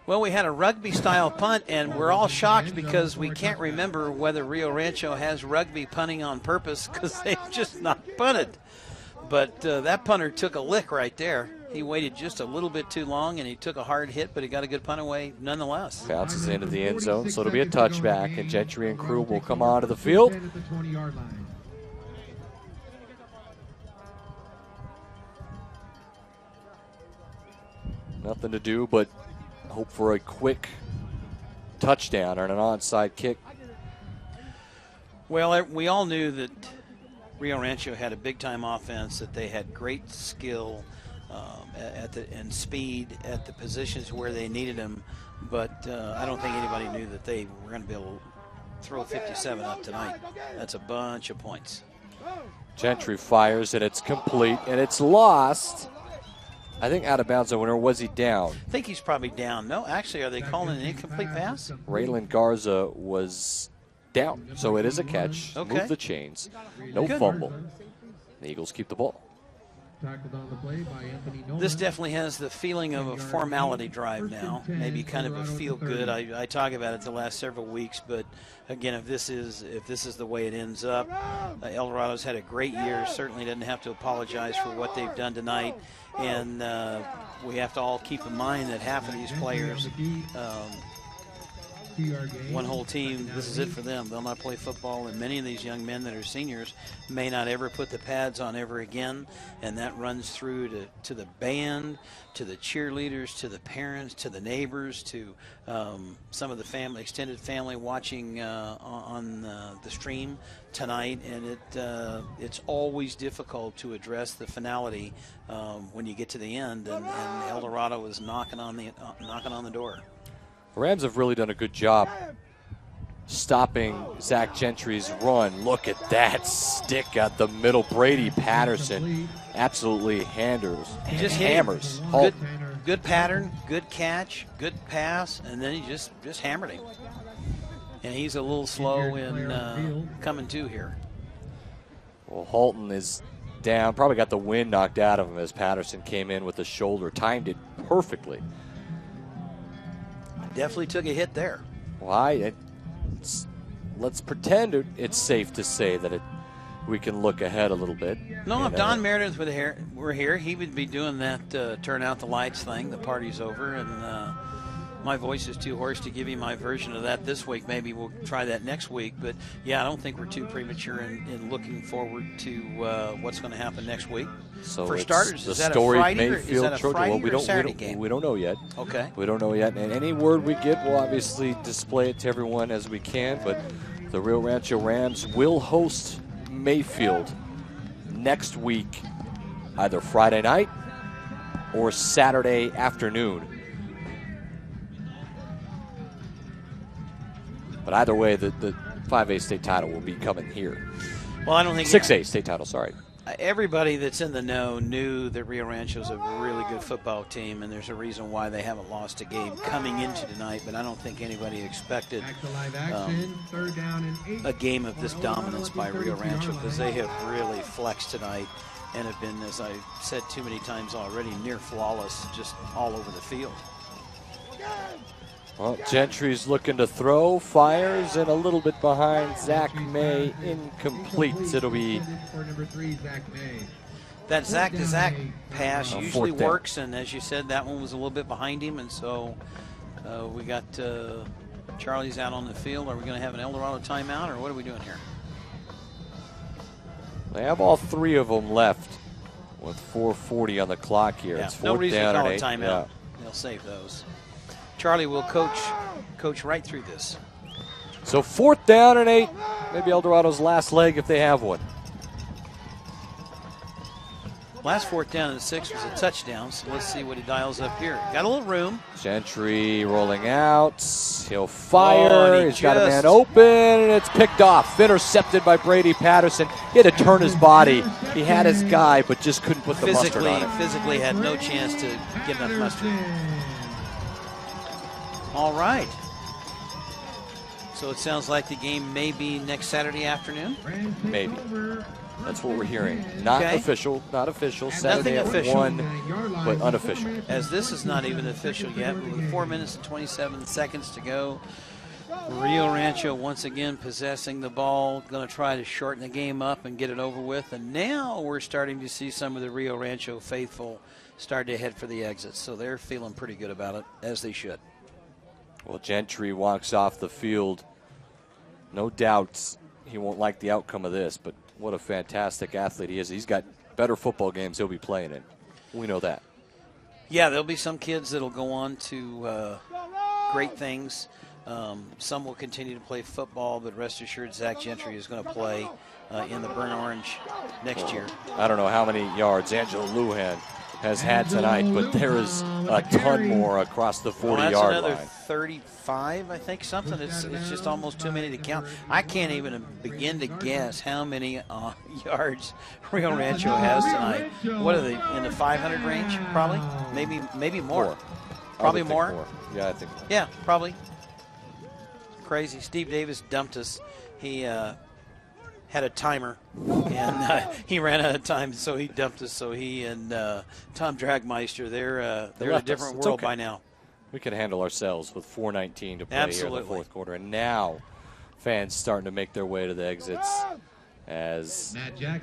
Well, we had a rugby-style punt, and we're all shocked because we can't remember whether Rio Rancho has rugby punting on purpose because they've just not punted. But that punter took a lick right there. He waited just a little bit too long, and he took a hard hit, but he got a good punt away nonetheless. Bounces into the end zone, so it'll be a touchback, and Gentry and crew will come onto the field. Nothing to do but hope for a quick touchdown or an onside kick. Well, we all knew that Rio Rancho had a big-time offense, that they had great skill and speed at the positions where they needed them, but I don't think anybody knew that they were going to be able to throw 57 up tonight. That's a bunch of points. Gentry fires, and it's complete, and it's lost. I think out of bounds, or was he down? I think he's probably down. No, actually, are they calling an incomplete pass? Raylan Garza was down, so it is a catch. Okay. Move the chains. No fumble. The Eagles keep the ball. This definitely has the feeling of a formality drive now, maybe kind of a feel good. I talk about it the last several weeks, but again, if this is the way it ends up, Eldorado's had a great year. Certainly doesn't have to apologize for what they've done tonight, and we have to all keep in mind that half of these players one whole team, this is it for them. They'll not play football, and many of these young men that are seniors may not ever put the pads on ever again, and that runs through to the band, to the cheerleaders, to the parents, to the neighbors, to some of the family, extended family watching on the stream tonight, and it's always difficult to address the finality when you get to the end, and Eldorado is knocking on the door. Rams have really done a good job stopping Zach Gentry's run. Look at that stick at the middle. Brady Patterson absolutely hammers. Good pattern, good catch, good pass, and then he just hammered him. And he's a little slow in coming to here. Well, Halton is down. Probably got the wind knocked out of him as Patterson came in with the shoulder. Timed it perfectly. Definitely took a hit there. Why? Let's pretend it's safe to say that we can look ahead a little bit. No, if Don Meredith were here, he would be doing that turn out the lights thing. The party's over, and my voice is too hoarse to give you my version of that this week. Maybe we'll try that next week. But, yeah, I don't think we're too premature in looking forward to what's going to happen next week. So for starters, the is that story a Friday Mayfield or, is that a Friday or Saturday game? We don't know yet. Okay. We don't know yet. And any word we get, we'll obviously display it to everyone as we can. But the Rio Rancho Rams will host Mayfield next week, either Friday night or Saturday afternoon. But either way, the 5A state title will be coming here. Well, I don't think 6A state title, sorry. Everybody that's in the know knew that Rio Rancho is a really good football team, and there's a reason why they haven't lost a game coming into tonight, but I don't think anybody expected a game of this dominance by Rio Rancho, because they have really flexed tonight and have been, as I said too many times already, near flawless just all over the field. Well, Gentry's looking to throw, fires, and a little bit behind Zach May, incomplete. It'll be that Zach to Zach pass usually works, and as you said, that one was a little bit behind him, and so we got Charlie's out on the field. Are we going to have an Eldorado timeout, or what are we doing here? They have all three of them left with 4:40 on the clock here. Yeah, it's no reason to call down a timeout. Yeah. They'll save those. Charlie will coach right through this. So 4th down and 8. Maybe Eldorado's last leg if they have one. Last 4th down and 6 was a touchdown, so let's see what he dials up here. Got a little room. Gentry rolling out. He'll fire. Oh, He's got a man open, and it's picked off. Intercepted by Brady Patterson. He had to turn his body. He had his guy, but just couldn't put the mustard on it. Physically had no chance to get enough mustard. All right. So it sounds like the game may be next Saturday afternoon? Maybe. That's what we're hearing. Not official. Saturday at 1, but unofficial. As this is not even official yet, with 4 minutes and 27 seconds to go. Rio Rancho once again possessing the ball, going to try to shorten the game up and get it over with. And now we're starting to see some of the Rio Rancho faithful start to head for the exits. So they're feeling pretty good about it, as they should. Well, Gentry walks off the field. No doubt he won't like the outcome of this, but what a fantastic athlete he is. He's got better football games he'll be playing in. We know that. Yeah, there'll be some kids that'll go on to great things. Some will continue to play football, but rest assured Zach Gentry is going to play in the Burnt Orange next year. I don't know how many yards Angelo Lujan has had tonight, but there is a ton more across the 40-yard line. That's another 35, I think, something. It's just almost too many to count. I can't even begin to guess how many yards Rio Rancho has tonight. What are they, in the 500 range, probably? Maybe more. Probably more? Yeah, I think more. Yeah, probably. Crazy. Steve Davis dumped us. He had a timer, and he ran out of time, so he dumped us. So he and Tom Dragmeister, they're in a different world by now. We can handle ourselves with 4:19 to play here in the fourth quarter. And now fans starting to make their way to the exits as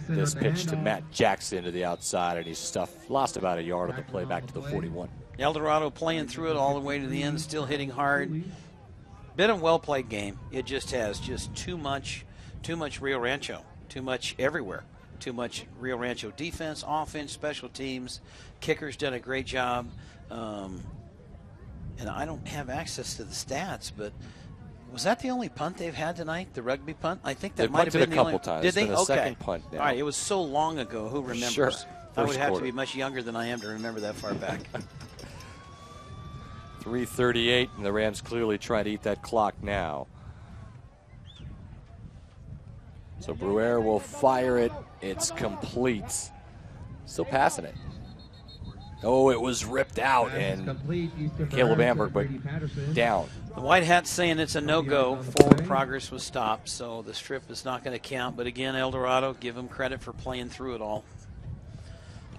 this pitch to Matt Jackson to the outside, and he's lost about a yard on the play back to the 41. Eldorado playing through it all the way to the end, still hitting hard. Been a well-played game. It just has too much Rio Rancho, too much everywhere. Too much Rio Rancho defense, offense, special teams. Kicker's done a great job. And I don't have access to the stats, but was that the only punt they've had tonight, the rugby punt? I think that might have been a couple times. Did they? It's been a second punt now. All right, it was so long ago. Who remembers? Sure. I would have quarter. to be much younger than I am to remember that far back. 3:38, and the Rams clearly trying to eat that clock now. So Bruer will fire it. It's complete. Still passing it. Oh, it was ripped out, and Caleb Amberg but down. The White Hat's saying it's a no-go. Forward progress was stopped, so the strip is not going to count. But again, Eldorado, give them credit for playing through it all.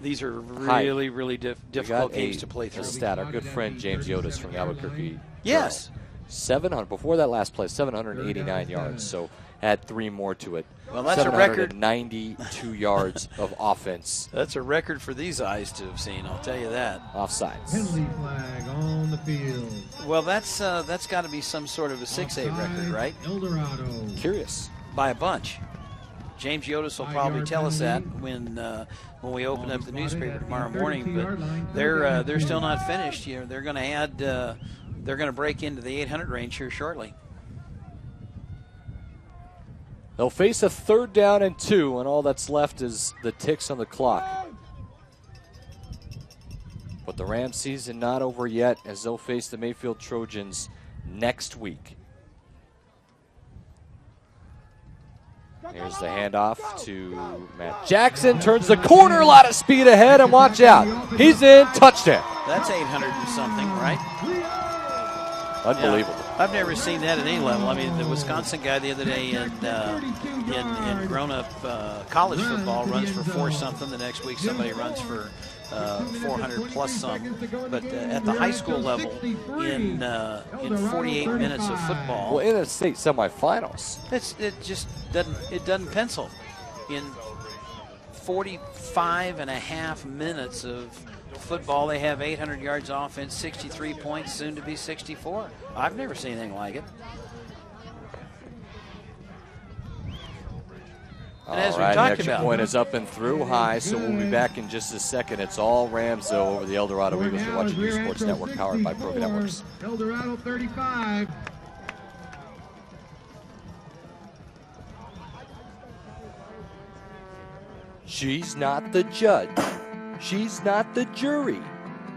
These are really, really difficult games to play through. A stat, our good friend James Yotis from Albuquerque. Yes. 700, before that last play, 789 yards, so add 3 more to it. Well, that's a record. 92 yards of offense. That's a record for these eyes to have seen, I'll tell you that. Offsides. Penalty flag on the field. Well, that's got to be some sort of a 6-8 record, right? Eldorado. Curious. By a bunch. James Yotis will probably tell us that when we open up the newspaper tomorrow morning. But they're still not finished. You know, they're going to add. They're going to break into the 800 range here shortly. They'll face a 3rd down and 2, and all that's left is the ticks on the clock. But the Rams season not over yet, as they'll face the Mayfield Trojans next week. Here's the handoff to Matt Jackson. Turns the corner, a lot of speed ahead, and watch out. He's in, touchdown. That's 800 and something, right? Unbelievable. Yeah, I've never seen that at any level. I mean, the Wisconsin guy the other day in grown-up college football runs for 4-something. The next week somebody runs for 400 plus some. But at the high school level, in 48 minutes of football, well, in a state semifinals, it just doesn't pencil. In 45 and a half minutes of football, they have 800 yards offense, 63 points, soon to be 64. I've never seen anything like it. And as we talked the extra about, point is up and through high, so we'll be back in just a second. It's all Rams, though, over the Eldorado Eagles. You're watching News Sports Network, powered by Pro Networks. Eldorado 35. She's not the judge. She's not the jury.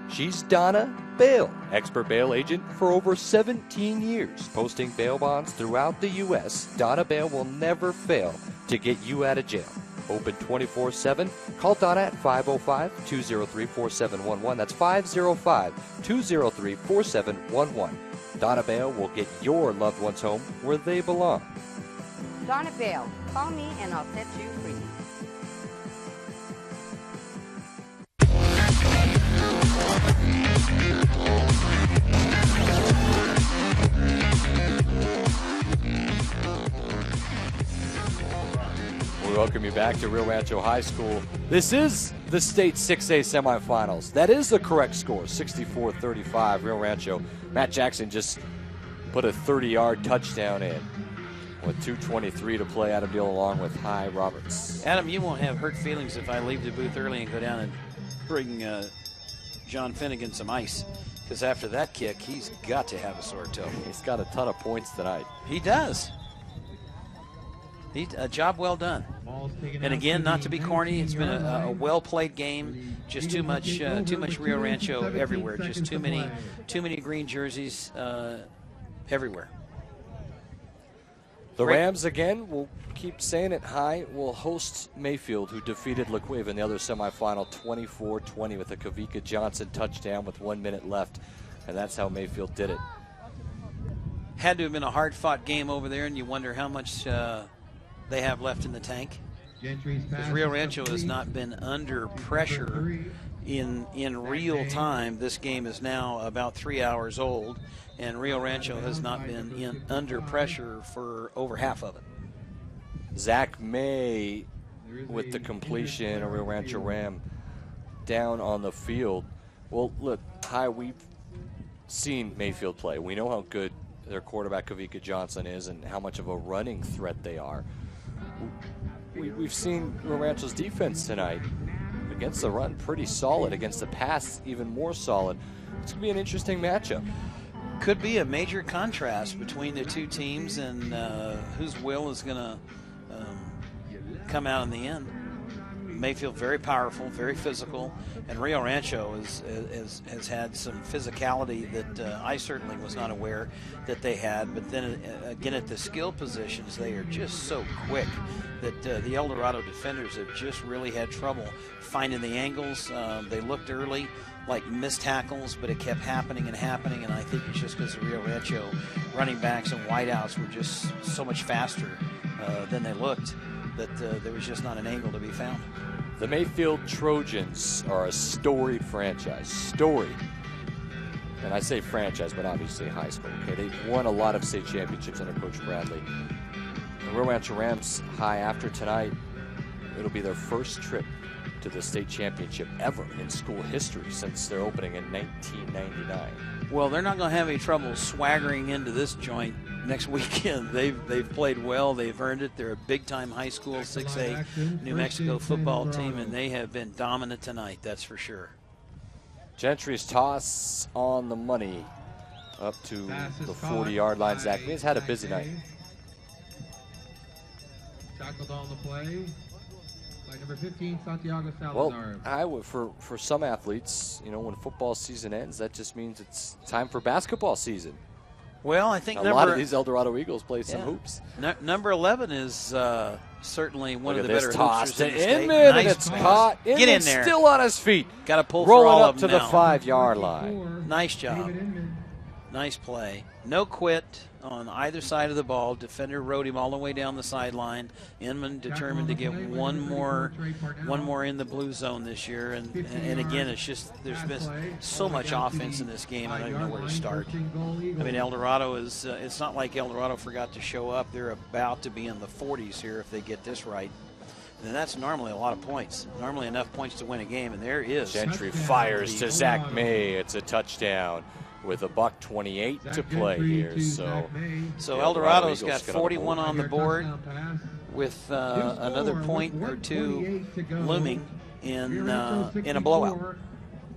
She's Donna Bale, expert bail agent for over 17 years, posting bail bonds throughout the U.S. Donna Bale will never fail to get you out of jail. Open 24/7. Call Donna at 505-203-4711. That's 505-203-4711. Donna Bale will get your loved ones home where they belong. Donna Bale, call me and I'll set you free. We welcome you back to Rio Rancho High School. This is the state 6A semifinals. That is the correct score, 64-35, Rio Rancho. Matt Jackson just put a 30-yard touchdown in with 2:23 to play. Adam Deal along with Hy Roberts. Adam, you won't have hurt feelings if I leave the booth early and go down and bring John Finnegan some ice, because after that kick, he's got to have a sore toe. He's got a ton of points tonight. He does. A job well done. And again, not to be corny, it's been a well-played game. Just too much Rio Rancho everywhere. Just too many green jerseys everywhere. The Rams, again, will keep saying it high, will host Mayfield, who defeated La Cueva in the other semifinal 24-20 with a Kavika Johnson touchdown with 1 minute left. And that's how Mayfield did it. Had to have been a hard-fought game over there, and you wonder how much they have left in the tank. Because Rio Rancho has not been under pressure in real time. This game is now about 3 hours old, and Rio Rancho has not been under pressure for over half of it. Zach May with the completion, a Rio Rancho Ram down on the field. Well, look, Hy, we've seen Mayfield play. We know how good their quarterback Kavika Johnson is and how much of a running threat they are. We've seen Rio Rancho's defense tonight against the run pretty solid, against the pass even more solid. It's going to be an interesting matchup. Could be a major contrast between the two teams, and whose will is going to come out in the end. Mayfield very powerful, very physical, and Rio Rancho has had some physicality that I certainly was not aware that they had. But then again, at the skill positions, they are just so quick that the Eldorado defenders have just really had trouble finding the angles. They looked early like missed tackles, but it kept happening and happening, and I think it's just because the Rio Rancho running backs and wideouts were just so much faster than they looked that there was just not an angle to be found. The Mayfield Trojans are a storied franchise. Storied. And I say franchise, but obviously high school. Okay, they've won a lot of state championships under Coach Bradley. The Rio Rancho Rams High, after tonight, it'll be their first trip to the state championship ever in school history since their opening in 1999. Well, they're not going to have any trouble swaggering into this joint next weekend. They've played well. They've earned it. They're a big-time high school 6A New Mexico football team, and they have been dominant tonight, that's for sure. Gentry's toss on the money up to the 40-yard line. Zach May's had a busy night. Tackled on the play by number 15, Santiago Salazar. Well, I would, for some athletes, you know, when football season ends, that just means it's time for basketball season. Well, I think a lot of these Eldorado Eagles play some hoops. Number 11 is certainly one of the better toss hoopsters in the to state. Inman, Nice and it's pass. caught. Get Inman in there. Still on his feet. Got to pull rolling for all up of to them the now. 5-yard line. Nice job. Nice play. No quit on either side of the ball. Defender rode him all the way down the sideline. Inman determined to get one more in the blue zone this year. And again, it's just there's been so much offense in this game. I don't even know where to start. I mean, Eldorado is. It's not like Eldorado forgot to show up. They're about to be in the 40s here if they get this right. And that's normally a lot of points. Normally enough points to win a game, and there is. Gentry fires to Zach May. It's a touchdown with $1:28 to play here. So Eldorado's got 41 on the board with another point or two looming in a blowout.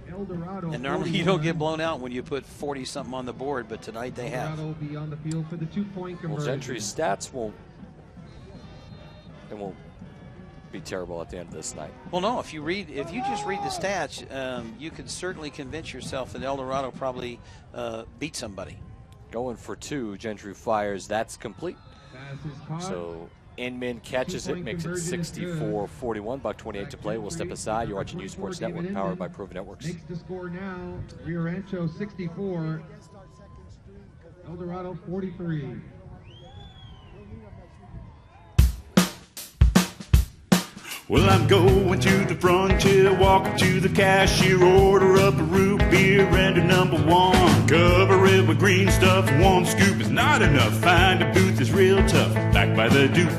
And normally you don't get blown out when you put 40-something on the board, but tonight they have. Well, Gentry's stats won't be terrible at the end of this night. Well, no. If you just read the stats, you could certainly convince yourself that Eldorado probably beat somebody. Going for two, Gentry fires. That's complete. So Inman catches it, makes it 64-41. $1:28 to play. We'll step aside. You're watching News Sports Network, powered by Proven Networks. Makes the score now. Rio Rancho 64, Eldorado 43. Well, I'm going to the frontier, walking to the cashier, order up a root beer and a number one. Cover it with green stuff, one scoop is not enough. Find a booth is real tough, back by the Duke.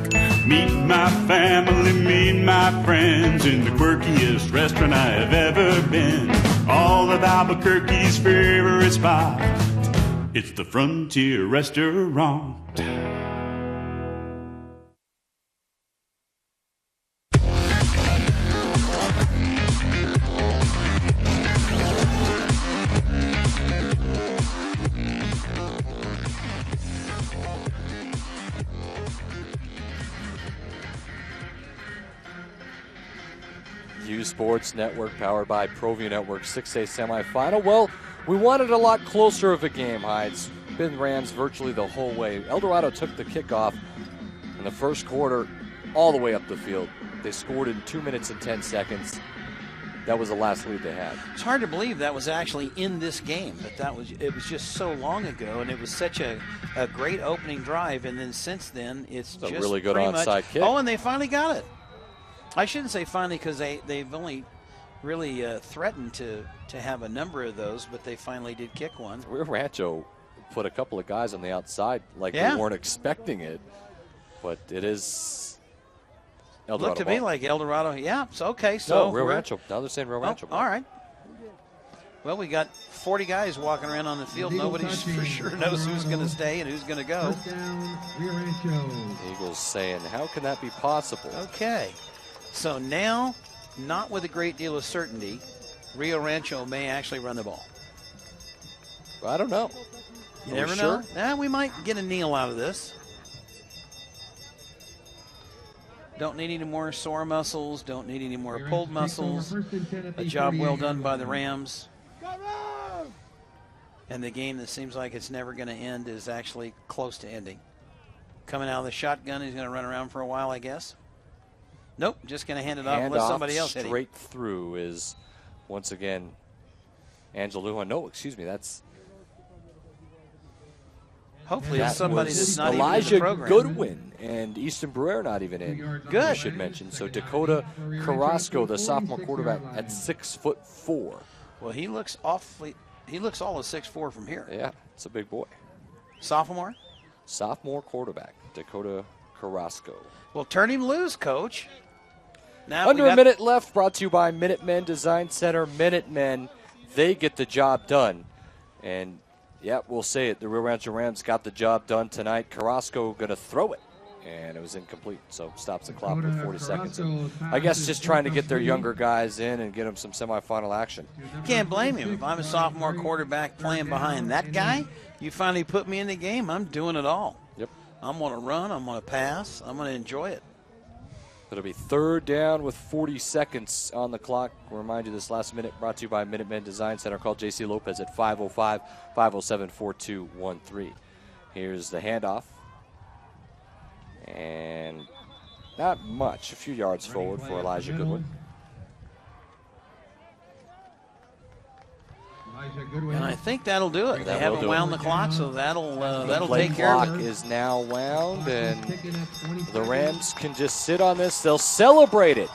Meet my family, meet my friends in the quirkiest restaurant I have ever been. All of Albuquerque's favorite spot, it's the Frontier Restaurant. Sports Network, powered by Provia Network, 6A semifinal. Well, we wanted a lot closer of a game, It's been Rams virtually the whole way. Eldorado took the kickoff in the first quarter all the way up the field. They scored in 2 minutes and 10 seconds. That was the last lead they had. It's hard to believe that was actually in this game, but it was just so long ago, and it was such a great opening drive, and then since then it's just a really good pretty onside much, kick. Oh, and they finally got it. I shouldn't say finally because they've only really threatened to have a number of those, but they finally did kick one. Rio Rancho put a couple of guys on the outside like they weren't expecting it, but it is Eldorado. Looked to me like Eldorado. Yeah, it's okay. So no, Rio Rancho. Now they're saying Rio Rancho. All right. Well, we got 40 guys walking around on the field. Nobody for sure knows who's going to stay and who's going to go. First down, Rio Rancho. Eagles saying, how can that be possible? Okay. So now, not with a great deal of certainty, Rio Rancho may actually run the ball. Well, I don't know. You never know. We might get a kneel out of this. Don't need any more sore muscles. Don't need any more pulled muscles. A job well done by the Rams. And the game that seems like it's never going to end is actually close to ending. Coming out of the shotgun, he's going to run around for a while, I guess. Nope, just going to hand it off and let somebody else hit him. Straight through is, once again, Angelo Lujan. No, excuse me, that's... Hopefully it's somebody that's not Elijah even in the program. Goodwin and Easton Brewer not even in. Good. I should mention. So Dakota Carrasco, the sophomore quarterback, at 6'4". Well, he looks all of 6'4" from here. Yeah, it's a big boy. Sophomore? Sophomore quarterback, Dakota Carrasco. Well, turn him loose, Coach. Now Under a minute left, brought to you by Minutemen Design Center. Minutemen, they get the job done. And yeah, we'll say it. The Rio Rancho Rams got the job done tonight. Carrasco going to throw it, and it was incomplete. So stops the clock with 40 seconds. And I guess just trying to get their younger guys in and get them some semifinal action. Can't blame him. If I'm a sophomore quarterback playing behind that guy, you finally put me in the game, I'm doing it all. Yep. I'm going to run. I'm going to pass. I'm going to enjoy it. It'll be third down with 40 seconds on the clock. We'll remind you this last minute brought to you by Minutemen Design Center. Call J.C. Lopez at 505-507-4213. Here's the handoff. And not much, a few yards forward for Elijah Goodwin. And I think that'll do it. They haven't wound the clock, so that'll take care of it. The clock is now wound, and the Rams can just sit on this. They'll celebrate it.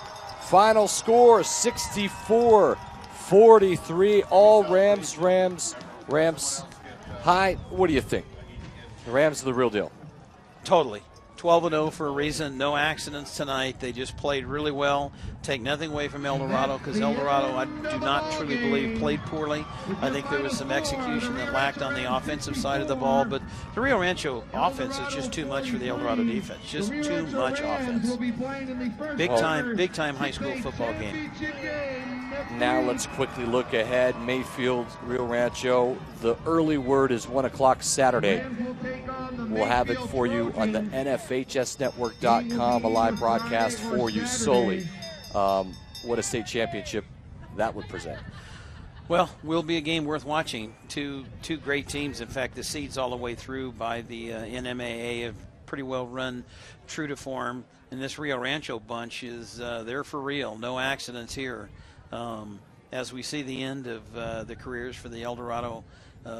Final score, 64-43. All Rams high. What do you think? The Rams are the real deal. Totally. 12-0 for a reason. No accidents tonight. They just played really well. Take nothing away from Eldorado, because Eldorado, I do not truly believe, played poorly. I think there was some execution that lacked on the offensive side of the ball, but the Rio Rancho offense is just too much for the Eldorado defense. Just too much offense. Big time high school football game. Now let's quickly look ahead. Mayfield, Rio Rancho. The early word is 1 o'clock Saturday. We'll have it for you on the NFHSnetwork.com, a live broadcast for you solely. What a state championship that would present. Well, will be a game worth watching. Two great teams. In fact, the seeds all the way through by the NMAA have pretty well run true to form. And this Rio Rancho bunch is they're for real. No accidents here. As we see the end of the careers for the Eldorado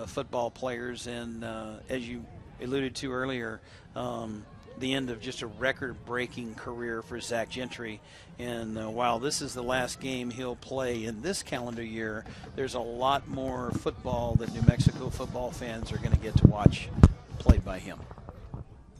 football players, and as you alluded to earlier, the end of just a record-breaking career for Zach Gentry. And while this is the last game he'll play in this calendar year, there's a lot more football that New Mexico football fans are going to get to watch played by him.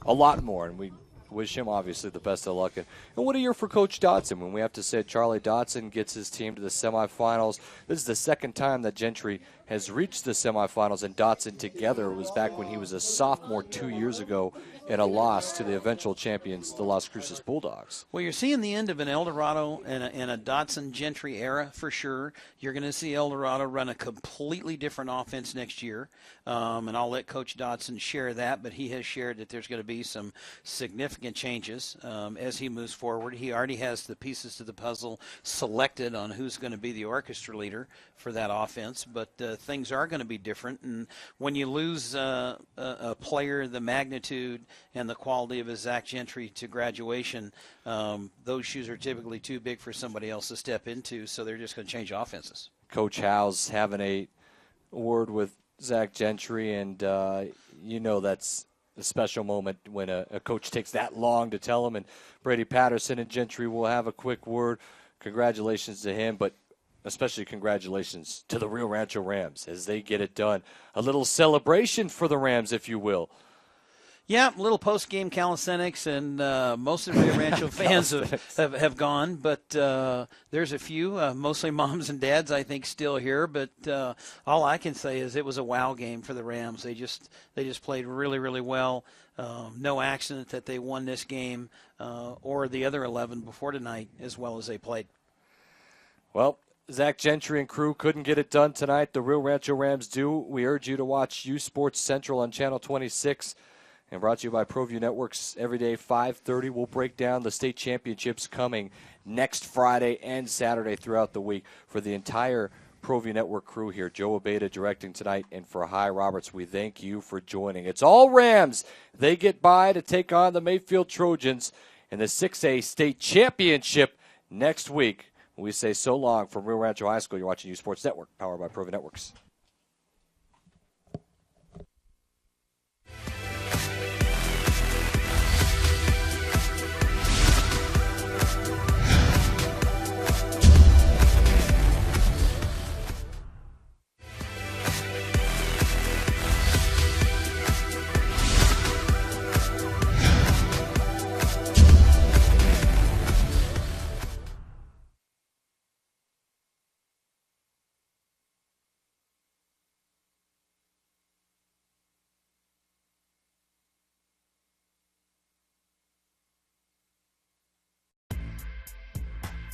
A lot more, and we wish him, obviously, the best of luck. And what a year for Coach Dotson. When we have to say Charlie Dotson gets his team to the semifinals. This is the second time that Gentry has reached the semifinals, and Dotson together. It was back when he was a sophomore 2 years ago in a loss to the eventual champions, the Las Cruces Bulldogs. Well, you're seeing the end of an Eldorado and a Dotson Gentry era for sure. You're going to see Eldorado run a completely different offense next year, and I'll let Coach Dotson share that, but he has shared that there's going to be some significant changes as he moves forward. He already has the pieces to the puzzle selected on who's going to be the orchestra leader for that offense, but things are going to be different. And when you lose a player the magnitude and the quality of a Zach Gentry to graduation, those shoes are typically too big for somebody else to step into, so they're just going to change offenses. Coach Howe's having a word with Zach Gentry, and that's a special moment when a coach takes that long to tell him. And Brady Patterson and Gentry will have a quick word. Congratulations to him, but especially congratulations to the Rio Rancho Rams as they get it done. A little celebration for the Rams, if you will. Yeah, little post-game calisthenics, and most of the Rio Rancho fans have gone, but there's a few, mostly moms and dads, I think, still here. But all I can say is it was a wow game for the Rams. They just played really, really well. No accident that they won this game or the other 11 before tonight as well as they played. Well, Zach Gentry and crew couldn't get it done tonight. The Rio Rancho Rams do. We urge you to watch U Sports Central on Channel 26. And brought to you by ProView Networks every day, 5:30. We'll break down the state championships coming next Friday and Saturday throughout the week. For the entire ProView Network crew here, Joe Abeda directing tonight, and for Hi Roberts, we thank you for joining. It's all Rams. They get by to take on the Mayfield Trojans in the 6A state championship next week. We say so long from Rio Rancho High School. You're watching U Sports Network, powered by ProView Networks.